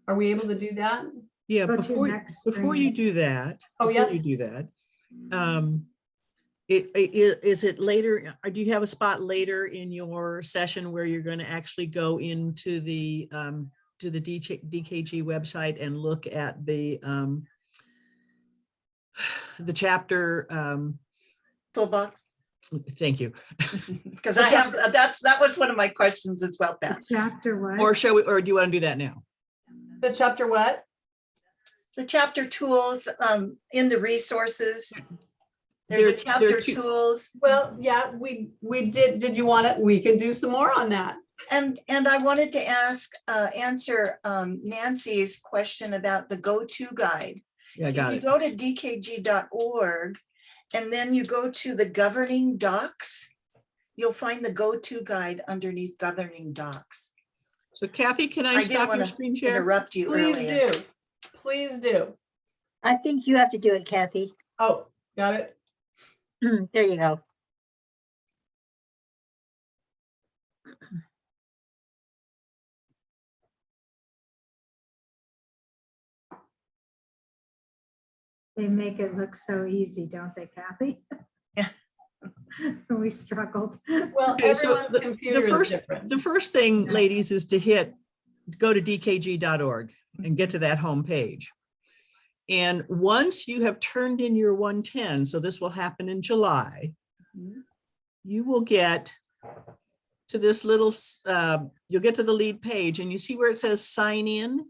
Are we able to do that? Yeah, Go to before next you screen. do that, Oh, before yes. you do that, is it later? Do you have a spot later in your session where you're going to actually go into the DKG website and look at the chapter? Full box. Thank you. Because I have, that was one of my questions as well, Pat. Chapter what? Or shall we? Or do you want to do that now? The chapter what? The chapter tools in the resources. There's a There are chapter two- tools. Well, yeah, we did you want it? We can do some more on that. And I wanted to answer Nancy's question about the go-to guide. Yeah, I If got you it. go to dkg.org and then you go to the governing docs, you'll find the go-to guide underneath governing docs. So Kathy, can I didn't stop your wanna screen share? Interrupt you Please earlier. do. Please do. I think you have to do it, Kathy. Oh, got it. There you go. They make it look so easy, don't they, Kathy? Yeah. We struggled. Well, Okay, so everyone's computer is different. the first thing, ladies, is to go to dkg.org and get to that home page. And once you have turned in your 110, so this will happen in July, you will get to this little, you'll get to the lead page and you see where it says sign in.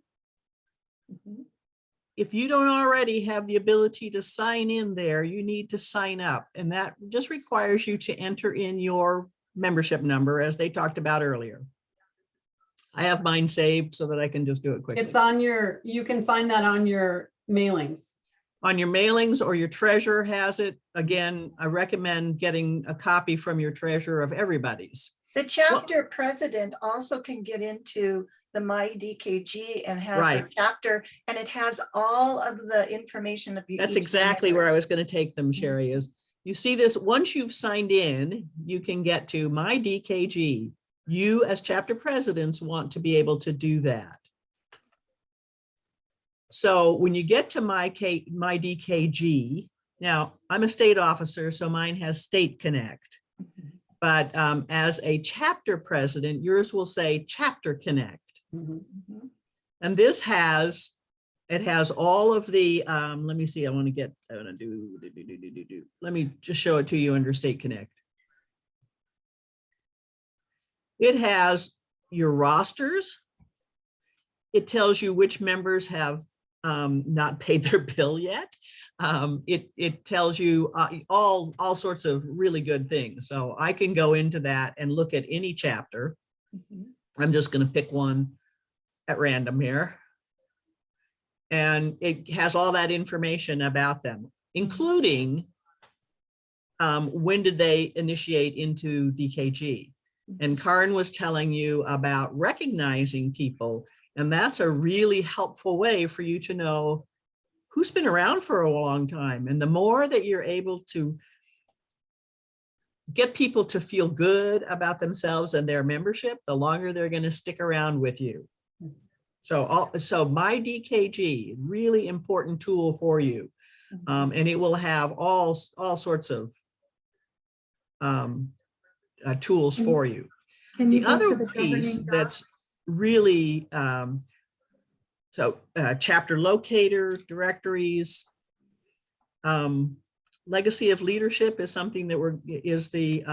If you don't already have the ability to sign in there, you need to sign up. And that just requires you to enter in your membership number, as they talked about earlier. I have mine saved so that I can just do it quickly. It's on your, you can find that on your mailings. On your mailings, or your treasurer has it. Again, I recommend getting a copy from your treasurer of everybody's. The chapter president also can get into the My DKG and have Right. her chapter, and it has all of the information of you. That's each exactly where I member. was going to take them, Sherry, is you see this, once you've signed in, you can get to My DKG. You as chapter presidents want to be able to do that. So when you get to My DKG, now I'm a state officer, so mine has State Connect. But as a chapter president, yours will say Chapter Connect. And this has, it has all of the, let me see, let me just show it to you under State Connect. It has your rosters. It tells you which members have not paid their bill yet. It tells you all sorts of really good things. So I can go into that and look at any chapter. I'm just going to pick one at random here. And it has all that information about them, including when did they initiate into DKG. And Karen was telling you about recognizing people. And that's a really helpful way for you to know who's been around for a long time. And the more that you're able to get people to feel good about themselves and their membership, the longer they're going to stick around with you. So My DKG, really important tool for you. And it will have all sorts of tools for you. Can you The go to other the governing piece that's docs? really, chapter locator, directories, legacy of leadership is something that is the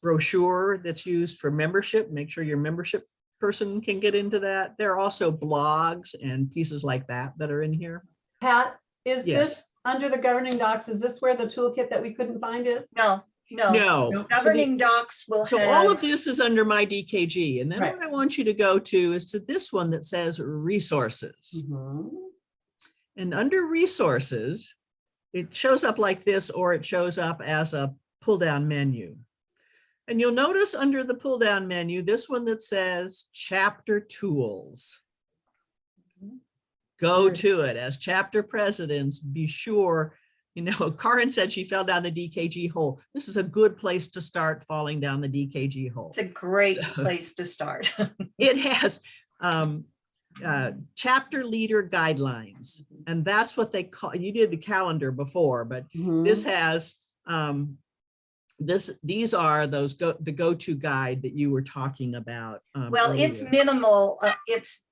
brochure that's used for membership. Make sure your membership person can get into that. There are also blogs and pieces like that are in here. Pat, is Yes. this under the governing docs? Is this where the toolkit that we couldn't find is? No. No. Governing docs will So have. all of this is under My DKG. And then Right. what I want you to go to is to this one that says resources. And under resources, it shows up like this, or it shows up as a pull down menu. And you'll notice under the pull down menu, this one that says chapter tools. Go to it. As chapter presidents, be sure, Karen said she fell down the DKG hole. This is a good place to start falling down the DKG hole. It's a great place to start. It has chapter leader guidelines, and that's what they call, you did the calendar before, but this has these are the go-to guide that you were talking about. Well, it's earlier. minimal. It's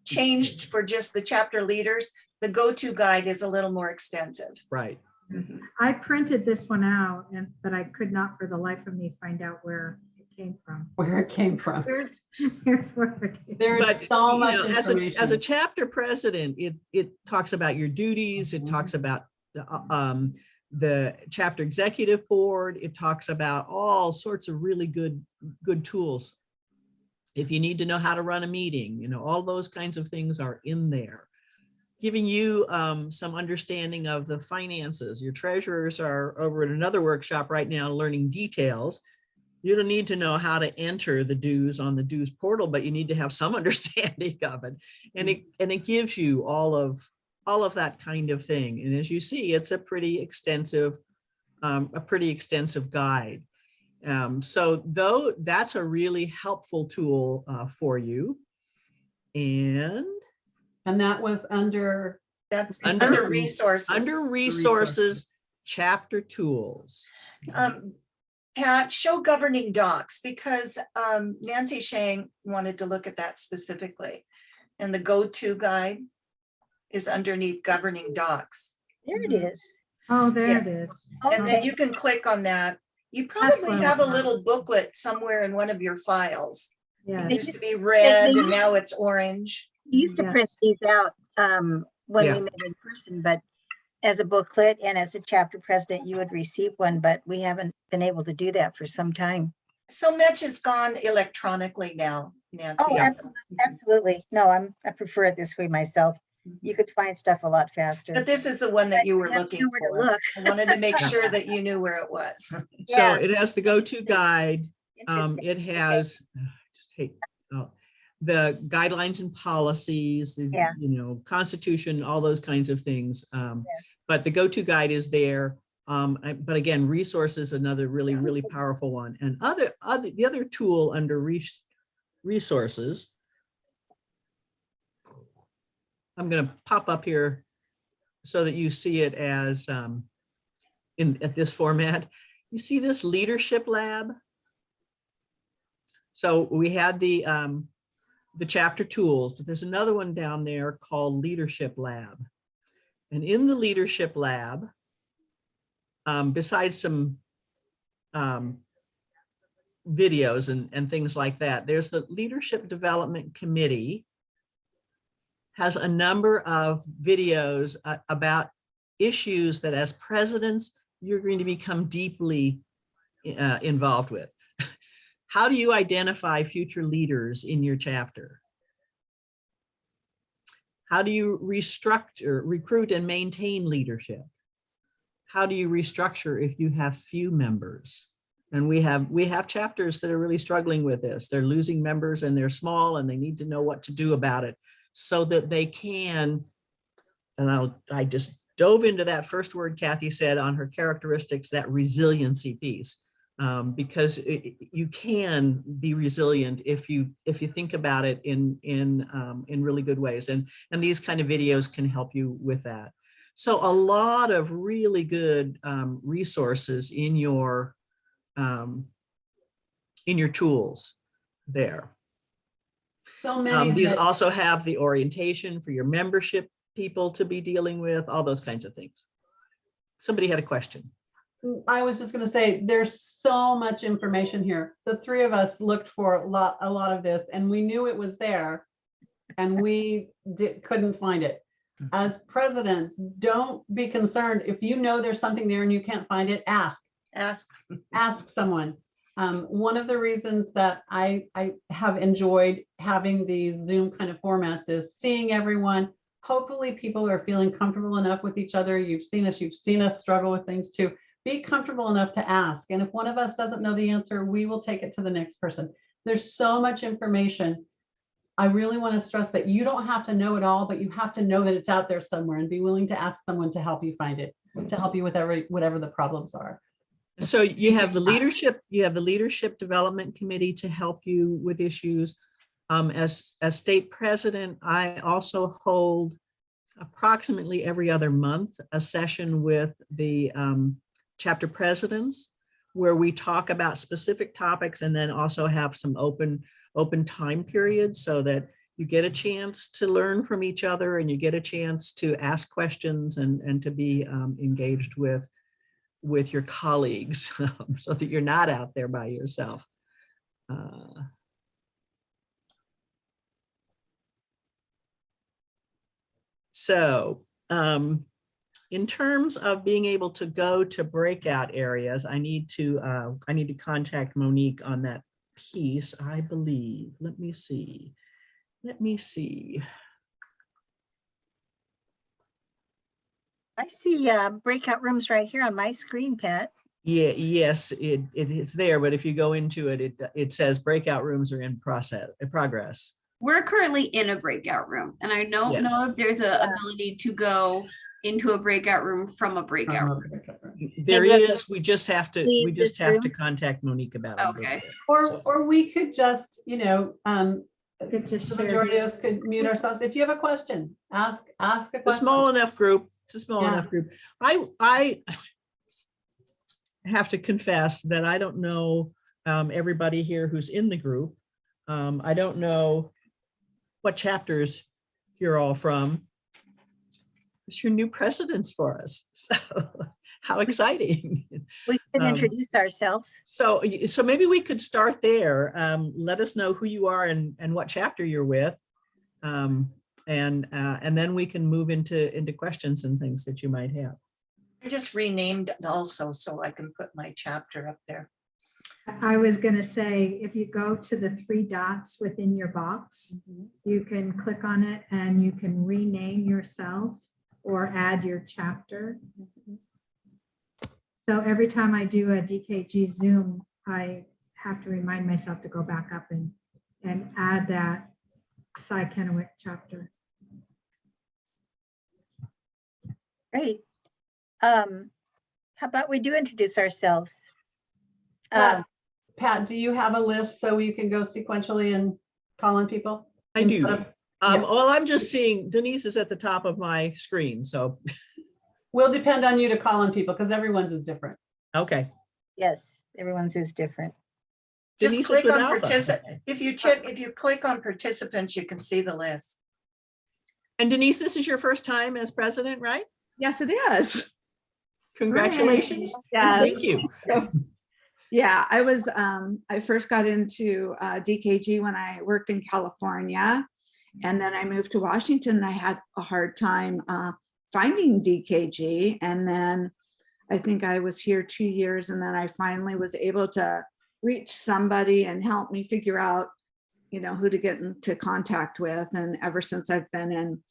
changed for just the chapter leaders. The go-to guide is a little more extensive. Right. I printed this one out, but I could not for the life of me find out where it came from. Where it came from. Here's where it came from. There's But so much as a information. chapter president, it talks about your duties. It talks about the chapter executive board. It talks about all sorts of really good tools. If you need to know how to run a meeting, all those kinds of things are in there, giving you some understanding of the finances. Your treasurers are over at another workshop right now learning details. You don't need to know how to enter the dues on the dues portal, but you need to have some understanding of it. And it gives you all of that kind of thing. And as you see, it's a pretty extensive guide. So though that's a really helpful tool for you. And that was under, That's Under- under resources. under resources, chapter tools. Pat, show governing docs, because Nancy Shang wanted to look at that specifically. And the go-to guide is underneath governing docs. There it is. Oh, there it Yes. is. And then Okay. you can click on that. You That's probably what I have a thought. little booklet somewhere in one of your files. It Yes. used to be red they- and now it's orange. We used to print Yes. these out when Yeah. we met in person, but as a booklet and as a chapter president, you would receive one, but we haven't been able to do that for some time. So much has gone electronically now, Nancy. Oh, absolutely. No, I prefer it this way myself. You could find stuff a lot faster. But this is the one that you were You have to looking know where to for. look. I wanted to make Yeah. sure that you knew where it was. So Yeah. it has the go-to guide. Interesting. It has, the guidelines and policies, the, Yeah. Constitution, all those kinds of things. But the go-to guide is there. But again, resources, another really, really powerful one. And the other tool under resources, I'm going to pop up here so that you see it as at this format. You see this leadership lab? So we had the chapter tools, but there's another one down there called leadership lab. And in the leadership lab, besides some videos and things like that, there's the leadership development committee has a number of videos about issues that as presidents, you're going to become deeply involved with. How do you identify future leaders in your chapter? How do you recruit and maintain leadership? How do you restructure if you have few members? And we have chapters that are really struggling with this. They're losing members and they're small and they need to know what to do about it so that they can, and I just dove into that first word Kathy said on her characteristics, that resiliency piece. Because you can be resilient if you think about it in really good ways, and these kind of videos can help you with that. So a lot of really good resources in your tools there. so many. These that- also have the orientation for your membership people to be dealing with, all those kinds of things. Somebody had a question. I was just going to say, there's so much information here. The three of us looked for a lot of this, and we knew it was there, and we couldn't find it. As presidents, don't be concerned. If you know there's something there and you can't find it, ask someone. One of the reasons that I have enjoyed having these Zoom kind of formats is seeing everyone. Hopefully people are feeling comfortable enough with each other. You've seen us struggle with things too. Be comfortable enough to ask. And if one of us doesn't know the answer, we will take it to the next person. There's so much information. I really want to stress that you don't have to know it all, but you have to know that it's out there somewhere and be willing to ask someone to help you find it, to help you with whatever the problems are. So you have the leadership development committee to help you with issues. As state president, I also hold approximately every other month a session with the chapter presidents where we talk about specific topics and then also have some open time periods so that you get a chance to learn from each other and you get a chance to ask questions and to be engaged with your colleagues so that you're not out there by yourself. So in terms of being able to go to breakout areas, I need to contact Monique on that piece, I believe. Let me see. I see breakout rooms right here on my screen, Pat. Yeah, yes, it's there, but if you go into it, it says breakout rooms are in progress. We're currently in a breakout room, and I don't Yes. know if there's a ability to go into a breakout room from a breakout room. There Maybe is, we just have to leave this room? contact Monique about it. Okay. Or we could just, Could just the share majority here. of us could mute ourselves. If you have a question, ask a It's a question. small enough group. It's a small Yeah. enough group. I have to confess that I don't know everybody here who's in the group. I don't know what chapters you're all from. It's your new presidents for us. So how exciting. We can introduce ourselves. So maybe we could start there. Let us know who you are and what chapter you're with. And then we can move into questions and things that you might have. I just renamed also so I can put my chapter up there. I was going to say, if you go to the 3 dots within your box, you can click on it and you can rename yourself or add your chapter. So every time I do a DKG Zoom, I have to remind myself to go back up and add that Cy Kennewick chapter. Great. How about we do introduce ourselves? Pat, do you have a list so you can go sequentially and call on people? I do. Instead of- Well, I'm just seeing Denise is at the top of my screen. So, Will depend on you to call on people because everyone's is different. okay. Yes, everyone's is different. Just Denise is click with on Alpha. participant. If you click on participants, you can see the list. And Denise, this is your first time as president, right? Yes, it is. Congratulations. And Yes. thank you. Yeah, I first got into DKG when I worked in California, and then I moved to Washington. And I had a hard time finding DKG. And then I think I was here 2 years, and then I finally was able to reach somebody and help me figure out, who to get into contact with. And ever since I've been in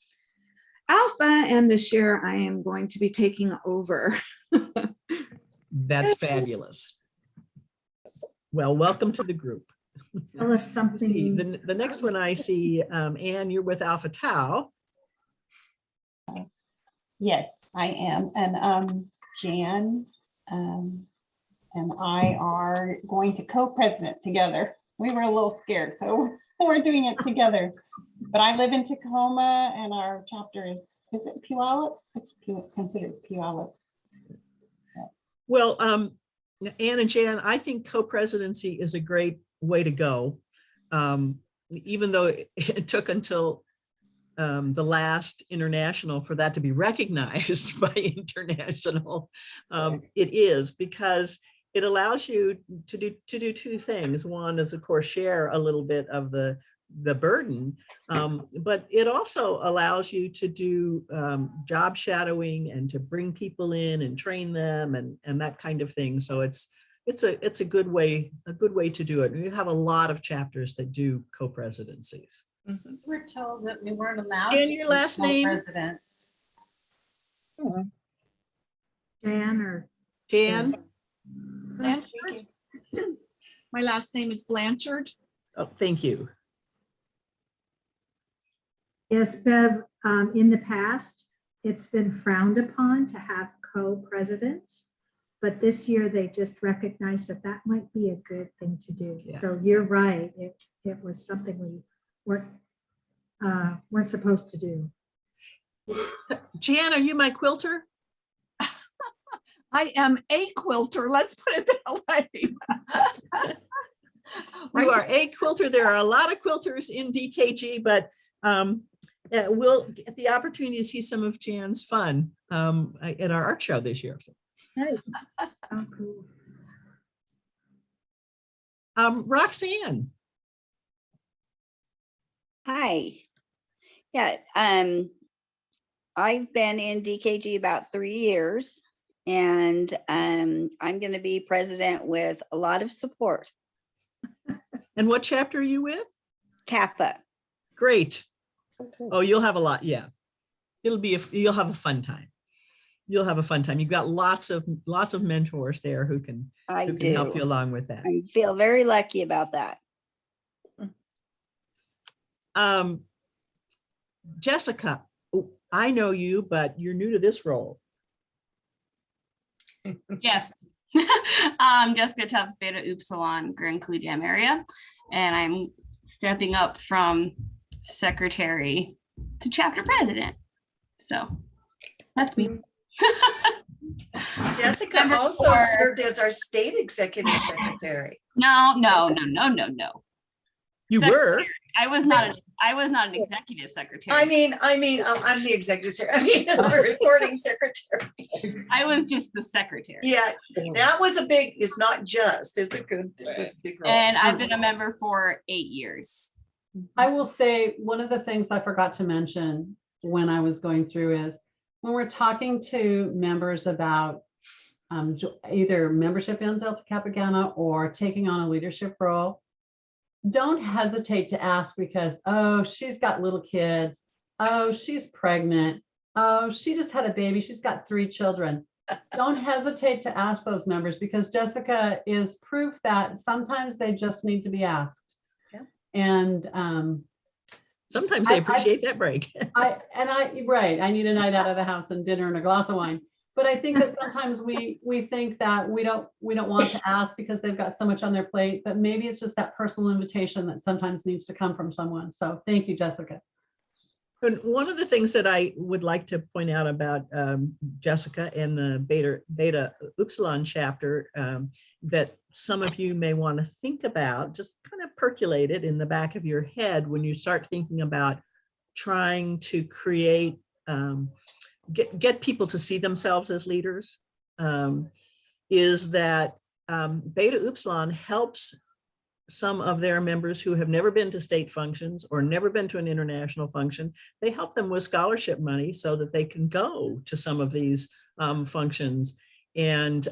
Alpha, and this year I am going to be taking over. That's fabulous. Well, welcome to the group. Tell us See, something. the next one I see, Anne, you're with Alpha Tau. Yes, I am. And Jan and I are going to co-president together. We were a little scared, so we're doing it together. But I live in Tacoma and our chapter is it Puyallup? It's considered Puyallup. Well, Anne and Jan, I think co-presidency is a great way to go. Even though it took until the last international for that to be recognized by international, it is because it allows you to do 2 things. One is, of course, share a little bit of the burden, but it also allows you to do job shadowing and to bring people in and train them and that kind of thing. So it's a good way to do it. And you have a lot of chapters that do co-presidencies. We're told that we weren't allowed Jan, to your be last name? co-presidents. Jan or Jan? My last name is Blanchard. Oh, thank you. yes, Bev, in the past, it's been frowned upon to have co-presidents, but this year they just recognized that might be a good thing to do. Yeah. So you're right. It was something we weren't supposed to do. Jan, are you my quilter? I am a quilter. Let's put it that way. You are a quilter. There are a lot of quilters in DKG, but we'll get the opportunity to see some of Jan's fun at our art show this year. So. Nice. Oh, cool. Roxanne. Hi. Yeah, I've been in DKG about 3 years, and I'm going to be president with a lot of support. And what chapter are you with? Kappa. Great. Oh, you'll have a lot. Yeah. You'll have a fun time. You'll have a fun time. You've got lots of mentors there who can help you do. along with that. I feel very lucky about that. Jessica, I know you, but you're new to this role. Yes. Jessica Tufts, Beta Upsilon, Grand Coulee Dam area. And I'm stepping up from secretary to chapter president. So that's me. Jessica also served as our state executive secretary. No. You were. I was not an executive secretary. I mean, I'm the executive secretary. I mean, the recording secretary. I was just the secretary. Yeah, that was it's not just, it's a good big role. And I've been a member for 8 years. I will say, one of the things I forgot to mention when I was going through is when we're talking to members about either membership in Delta Kappa Gamma or taking on a leadership role, don't hesitate to ask because, oh, she's got little kids. Oh, she's pregnant. Oh, she just had a baby. She's got 3 children. Don't hesitate to ask those members because Jessica is proof that sometimes they just need to be asked. Yeah. And sometimes they appreciate that break. Right. I need a night out of the house and dinner and a glass of wine. But I think that sometimes we think that we don't want to ask because they've got so much on their plate, but maybe it's just that personal invitation that sometimes needs to come from someone. So thank you, Jessica. And one of the things that I would like to point out about Jessica and the Beta Upsilon chapter that some of you may want to think about, just kind of percolate it in the back of your head when you start thinking about trying to create, get people to see themselves as leaders, is that Beta Upsilon helps some of their members who have never been to state functions or never been to an international function. They help them with scholarship money so that they can go to some of these functions. And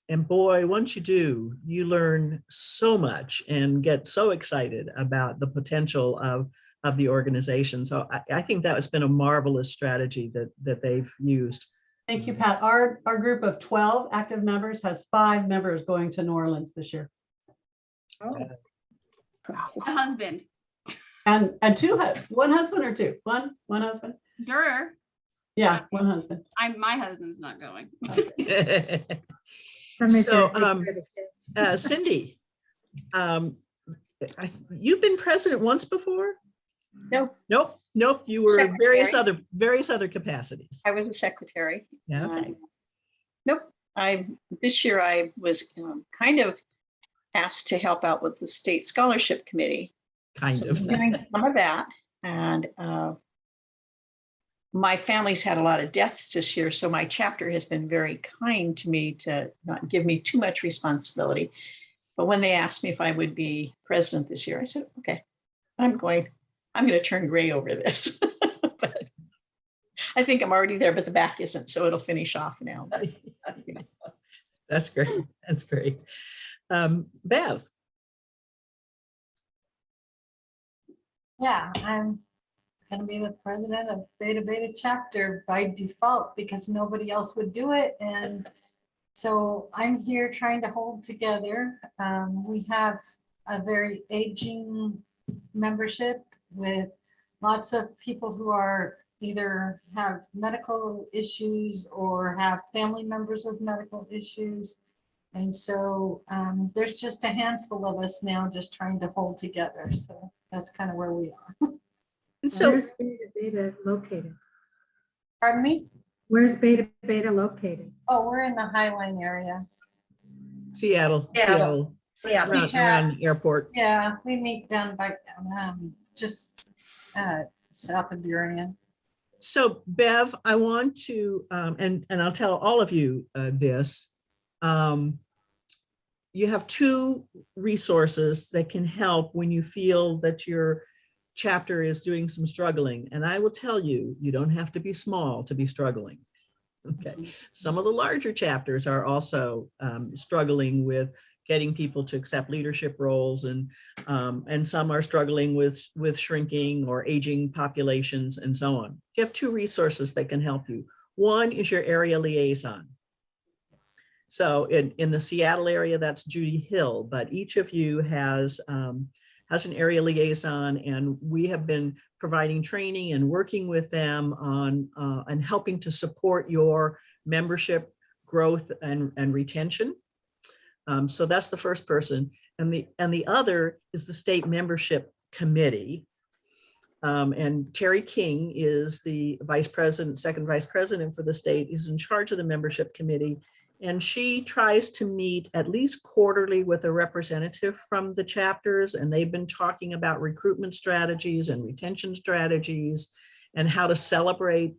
boy, once you do, you learn so much and get so excited about the potential of the organization. So I think that has been a marvelous strategy that they've used. Thank you, Pat. Our group of 12 active members has 5 members going to New Orleans this year. Oh. My husband. And one husband or two? One husband? Durer. Yeah, one husband. My husband's not going. So, Cindy, you've been president once before? Nope. You were in various other capacities. I was a secretary. Yeah. Okay. This year I was kind of asked to help out with the state scholarship committee. Doing some of that. And my family's had a lot of deaths this year, so my chapter has been very kind to me to not give me too much responsibility. But when they asked me if I would be president this year, I said, okay, I'm going to turn gray over this. But I think I'm already there, but the back isn't, so it'll finish off now. But, you know. That's great. That's great. Bev. Yeah, I'm going to be the president of Beta chapter by default because nobody else would do it. And so I'm here trying to hold together. We have a very aging membership with lots of people who are either have medical issues or have family members with medical issues. And so there's just a handful of us now just trying to hold together. So that's kind of where we are. So where's Beta located? Pardon me? Where's Beta located? Oh, we're in the Highline area. Seattle. Seattle. Around the airport. Yeah, we meet down by just south of Burien. So Bev, I want to, and I'll tell all of you this. You have 2 resources that can help when you feel that you're chapter is doing some struggling, and I will tell you, you don't have to be small to be struggling. Okay, some of the larger chapters are also struggling with getting people to accept leadership roles, and some are struggling with shrinking or aging populations and so on. You have two resources that can help you. One is your area liaison. So in the Seattle area, that's Judy Hill, but each of you has an area liaison, and we have been providing training and working with them on and helping to support your membership growth and retention. So that's the first person. And the other is the state membership committee. And Terry King is the vice president, second vice president for the state, is in charge of the membership committee. And she tries to meet at least quarterly with a representative from the chapters. And they've been talking about recruitment strategies and retention strategies and how to celebrate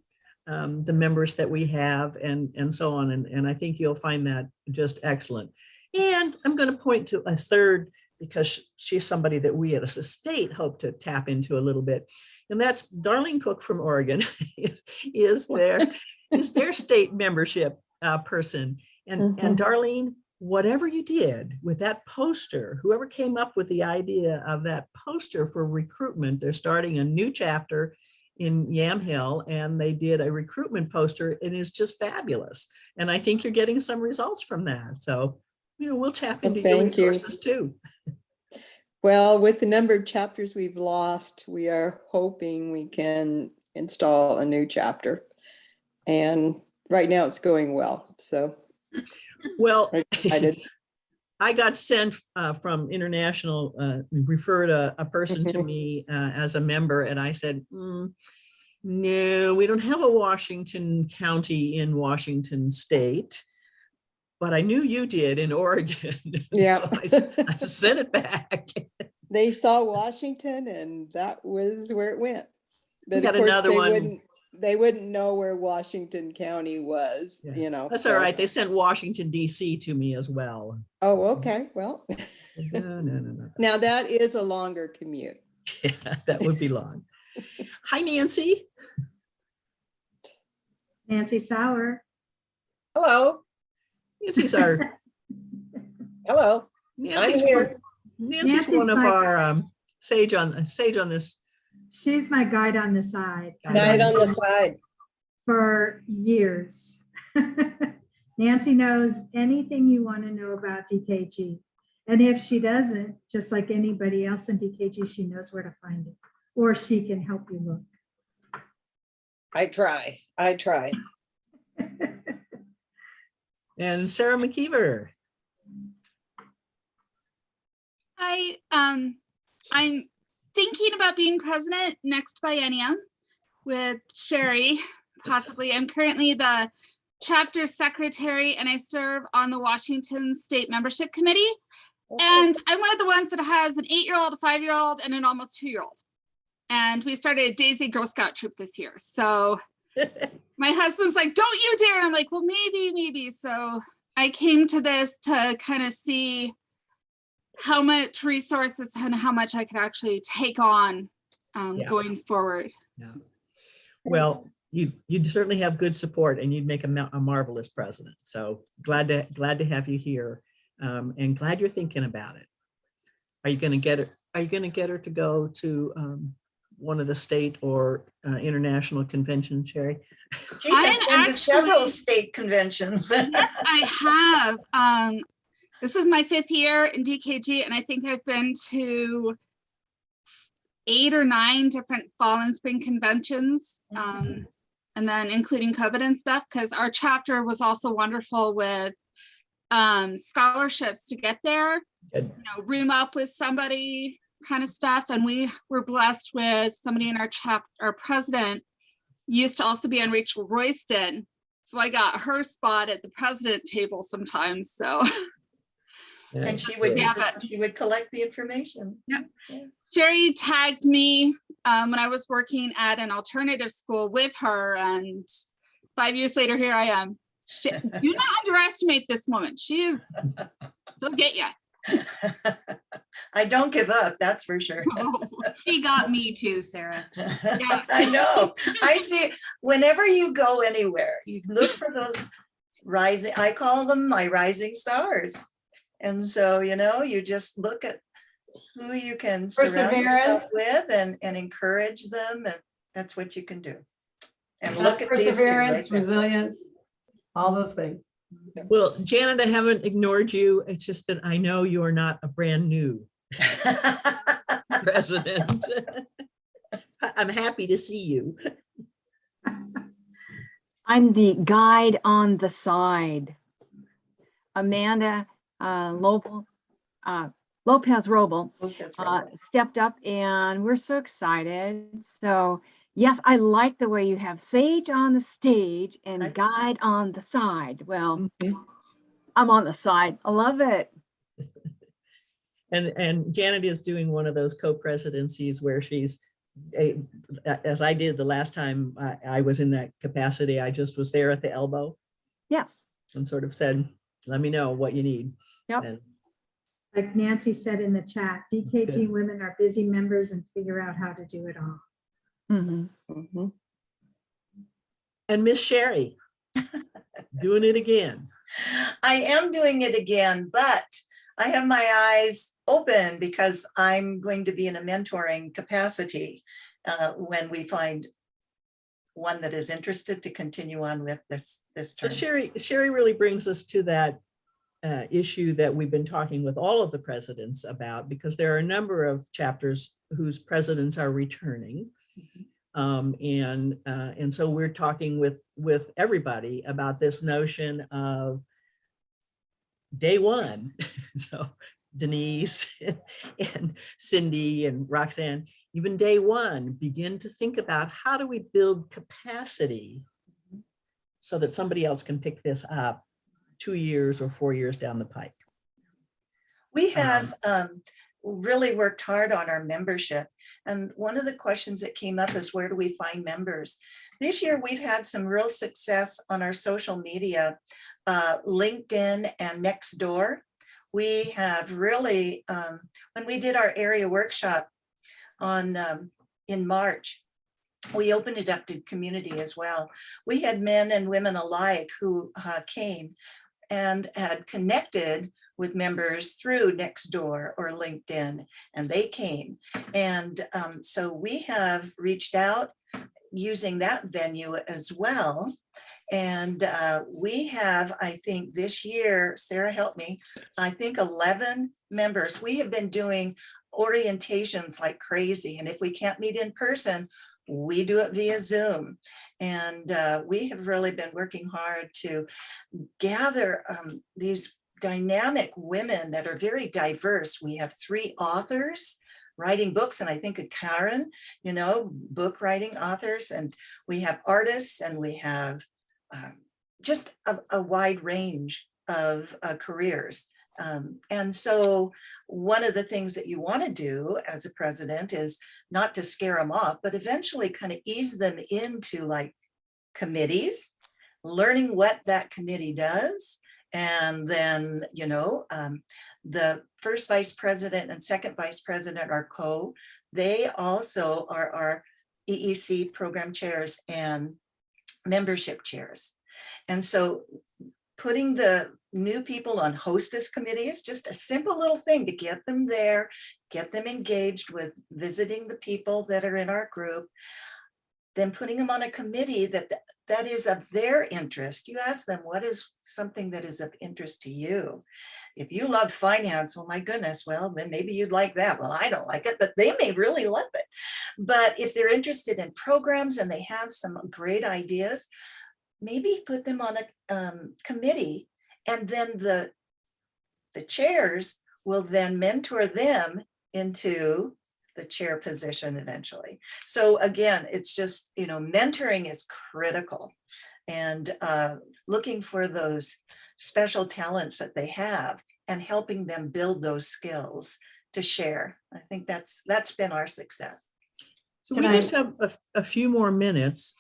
the members that we have and so on. And I think you'll find that just excellent. And I'm going to point to a third, because she's somebody that we at a state hope to tap into a little bit. And that's Darlene Cook from Oregon is their state membership person. And Darlene, whatever you did with that poster, whoever came up with the idea of that poster for recruitment, they're starting a new chapter in Yamhill, and they did a recruitment poster, and it's just fabulous. And I think you're getting some results from that. So, we'll tap into your resources too. Well, with the number of chapters we've lost, we are hoping we can install a new chapter. And right now it's going well. So, well, I got sent from International, referred a person to me as a member, and I said, no, we don't have a Washington County in Washington State. But I knew you did in Oregon. Yeah. So I sent it back. They saw Washington, and that was where it went. But we got another one. They wouldn't know where Washington County was, That's all right. They sent Washington, D.C. to me as well. Oh, okay. Well, no. Now that is a longer commute. Yeah, that would be long. Hi, Nancy. Nancy Sauer. Hello. Nancy's our. Hello. Nancy's one of our sage on this. She's my guide on the side. Guide on the side. For years. Nancy knows anything you want to know about DKG. And if she doesn't, just like anybody else in DKG, she knows where to find it, or she can help you look. I try. And Sarah McKeever. I'm thinking about being president next biennium with Sherry, possibly. I'm currently the chapter secretary, and I serve on the Washington State Membership Committee. And I'm one of the ones that has an 8-year-old, a 5-year-old, and an almost 2-year-old. And we started a Daisy Girl Scout troop this year. So my husband's like, don't you dare. And I'm like, well, maybe. So I came to this to kind of see how much resources and how much I could actually take on going forward. Yeah. Well, you certainly have good support, and you'd make a marvelous president. So glad to have you here, and glad you're thinking about it. Are you going to get her? Are you going to get her to go to one of the state or international conventions, Sherry? She has been to several state conventions. Yes, I have. This is my 5th year in DKG, and I think I've been to 8 or 9 different fall and spring conventions, and then including COVID and stuff, because our chapter was also wonderful with scholarships to get there, room up with somebody kind of stuff. And we were blessed with somebody in our chapter. Our president used to also be on Rachel Royston, so I got her spot at the president table sometimes. So. And she would collect the information. Yep. Sherry tagged me when I was working at an alternative school with her, and 5 years later, here I am. Do not underestimate this woman. She'll get you. I don't give up, that's for sure. Oh, she got me too, Sarah. Yeah. I know. I see, whenever you go anywhere, you look for those rising, I call them my rising stars. And so, you know, you just look at who you can surround yourself with and encourage them. And that's what you can do. And look at these two right Perseverance, there. resilience, all those things. Well, Janet, I haven't ignored you. It's just that I know you are not a brand new president. I'm happy to see you. I'm the guide on the side. Amanda Lopez Robel stepped up, and we're so excited. So yes, I like the way you have sage on the stage and guide on the side. Well, I'm on the side. I love it. And Janet is doing one of those co-presidencies where she's, as I did the last time I was in that capacity, I just was there at the elbow. Yes. And sort of said, let me know what you need. Yep. And Like Nancy said in the chat, DKG women are busy members and figure out how to do it all. And Miss Sherry, doing it again. I am doing it again, but I have my eyes open because I'm going to be in a mentoring capacity when we find one that is interested to continue on with this So term. Sherry really brings us to that issue that we've been talking with all of the presidents about, because there are a number of chapters whose presidents are returning. And so we're talking with everybody about this notion of day one. So Denise and Cindy and Roxanne, even day one, begin to think about how do we build capacity so that somebody else can pick this up 2 years or 4 years down the pike. We have really worked hard on our membership. And one of the questions that came up is, where do we find members? This year, we've had some real success on our social media, LinkedIn and Nextdoor. We have really, when we did our area workshop in March, we opened it up to community as well. We had men and women alike who came and had connected with members through Nextdoor or LinkedIn, and they came. And so we have reached out using that venue as well. And we have, I think this year, Sarah help me, I think 11 members. We have been doing orientations like crazy. And if we can't meet in person, we do it via Zoom. And we have really been working hard to gather these dynamic women that are very diverse. We have 3 authors writing books, and I think of Karen, you know, book writing authors, and we have artists, and we have just a wide range of careers. And so one of the things that you want to do as a president is not to scare them off, but eventually kind of ease them into like committees, learning what that committee does. And then, you know, the first vice president and second vice president are they also are our EEC program chairs and membership chairs. And so putting the new people on hostess committees, just a simple little thing to get them there, get them engaged with visiting the people that are in our group, then putting them on a committee that is of their interest. You ask them, what is something that is of interest to you? If you love finance, oh my goodness, well, then maybe you'd like that. Well, I don't like it, but they may really love it. But if they're interested in programs and they have some great ideas, maybe put them on a committee, and then the chairs will then mentor them into the chair position eventually. So again, it's just, you know, mentoring is critical, and looking for those special talents that they have and helping them build those skills to share. I think that's been our success. So we just have a few more minutes.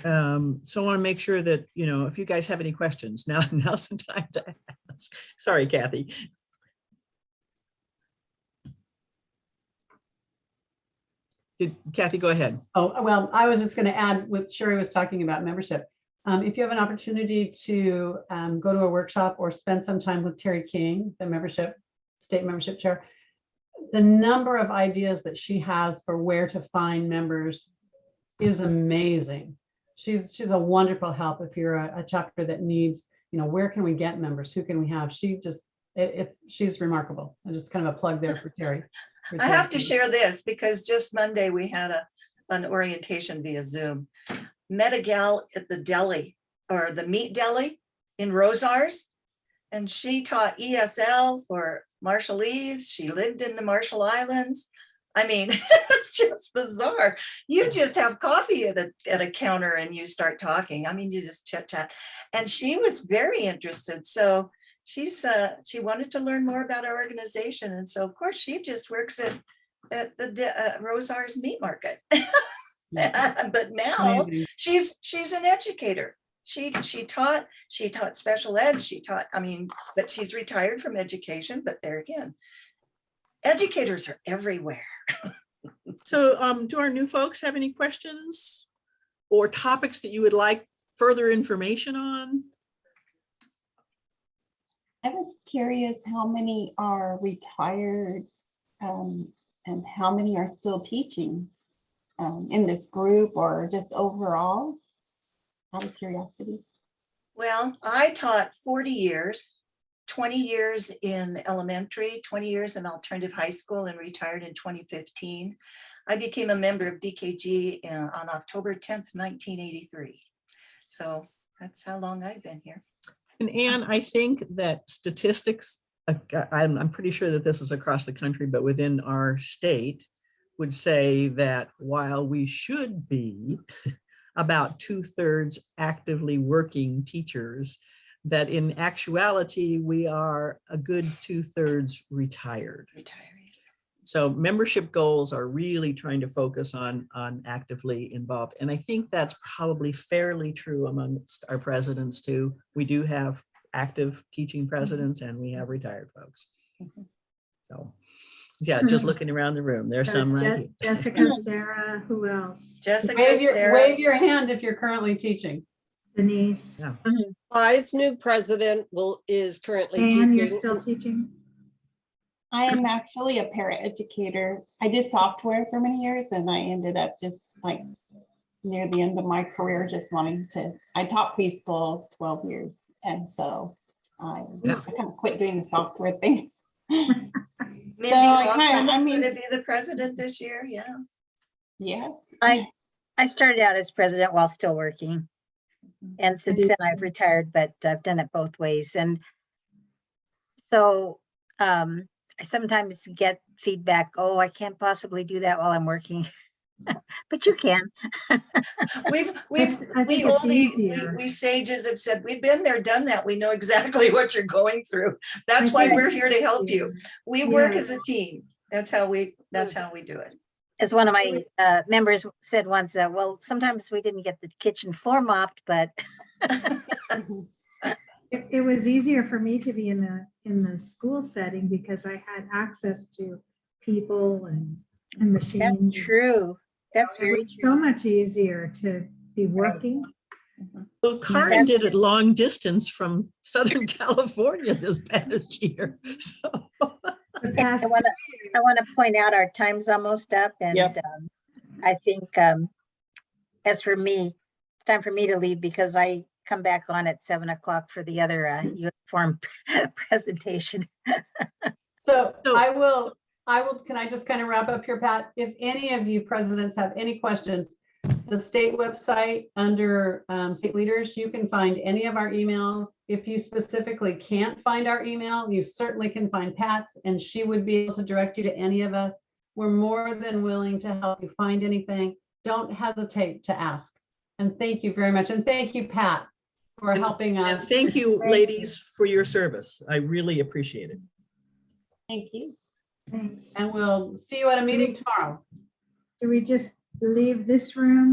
So I want to make sure that, you know, if you guys have any questions, now's the time to ask. Sorry, Kathy. Kathy, go ahead. Oh, well, I was just going to add what Sherry was talking about membership. If you have an opportunity to go to a workshop or spend some time with Terry King, the state membership chair, the number of ideas that she has for where to find members is amazing. She's a wonderful help if you're a chapter that needs, where can we get members? Who can we have? She's remarkable. And just kind of a plug there for Terry. I have to share this because just Monday we had an orientation via Zoom. Met a gal at the deli or the meat deli in Rosars, and she taught ESL for Marshallese. She lived in the Marshall Islands. I mean, it's just bizarre. You just have coffee at a counter and you start talking. I mean, you just chit chat. And she was very interested. So she wanted to learn more about our organization. And so of course she just works at the Rosars meat market. But now she's an educator. She taught special ed. But she's retired from education. But there again, educators are everywhere. So do our new folks have any questions or topics that you would like further information on? I was curious how many are retired and how many are still teaching in this group or just overall, out of curiosity. Well, I taught 40 years, 20 years in elementary, 20 years in alternative high school, and retired in 2015. I became a member of DKG on October 10th, 1983. So that's how long I've been here. And Anne, I think that statistics, I'm pretty sure that this is across the country, but within our state, would say that while we should be about 2/3 actively working teachers, that in actuality, we are a good 2/3 retired. Retirees. So membership goals are really trying to focus on actively involved. And I think that's probably fairly true amongst our presidents too. We do have active teaching presidents and we have retired folks. So yeah, just looking around the room, there's some right here. Jessica, Sarah, who else? Jessica, wave your hand if you're currently teaching. Denise. Yeah. I's new president is currently Anne, you're teaching. still teaching? I am actually a paraeducator. I did software for many years and I ended up just like near the end of my career, just wanting to, I taught preschool 12 years. And so I kind of quit doing the software thing. Mindy Hoffman is going to be the president this year. Yeah. Yes. I started out as president while still working. And since then I've retired, but I've done it both ways. And so I sometimes get feedback, oh, I can't possibly do that while I'm working. But you can. We sages have said, we've been there, done that. We know exactly what you're going through. That's why we're here to help you. We work as a team. That's how we do it. As one of my members said once, well, sometimes we didn't get the kitchen floor mopped, but it was easier for me to be in the school setting because I had access to people and machines. That's true. That's very true. So much easier to be working. Well, Karen did it long distance from Southern California this past year. So. I want to point out our time's almost up, and I think as for me, it's time for me to leave because I come back on at 7 o'clock for the other uniform presentation. So I will, can I just kind of wrap up here, Pat? If any of you presidents have any questions, the state website under state leaders, you can find any of our emails. If you specifically can't find our email, you certainly can find Pat's and she would be able to direct you to any of us. We're more than willing to help you find anything. Don't hesitate to ask. And thank you very much. And thank you, Pat, for helping us. And thank you, ladies, for your service. I really appreciate it. Thank you. Thanks. And we'll see you at a meeting tomorrow. Do we just leave this room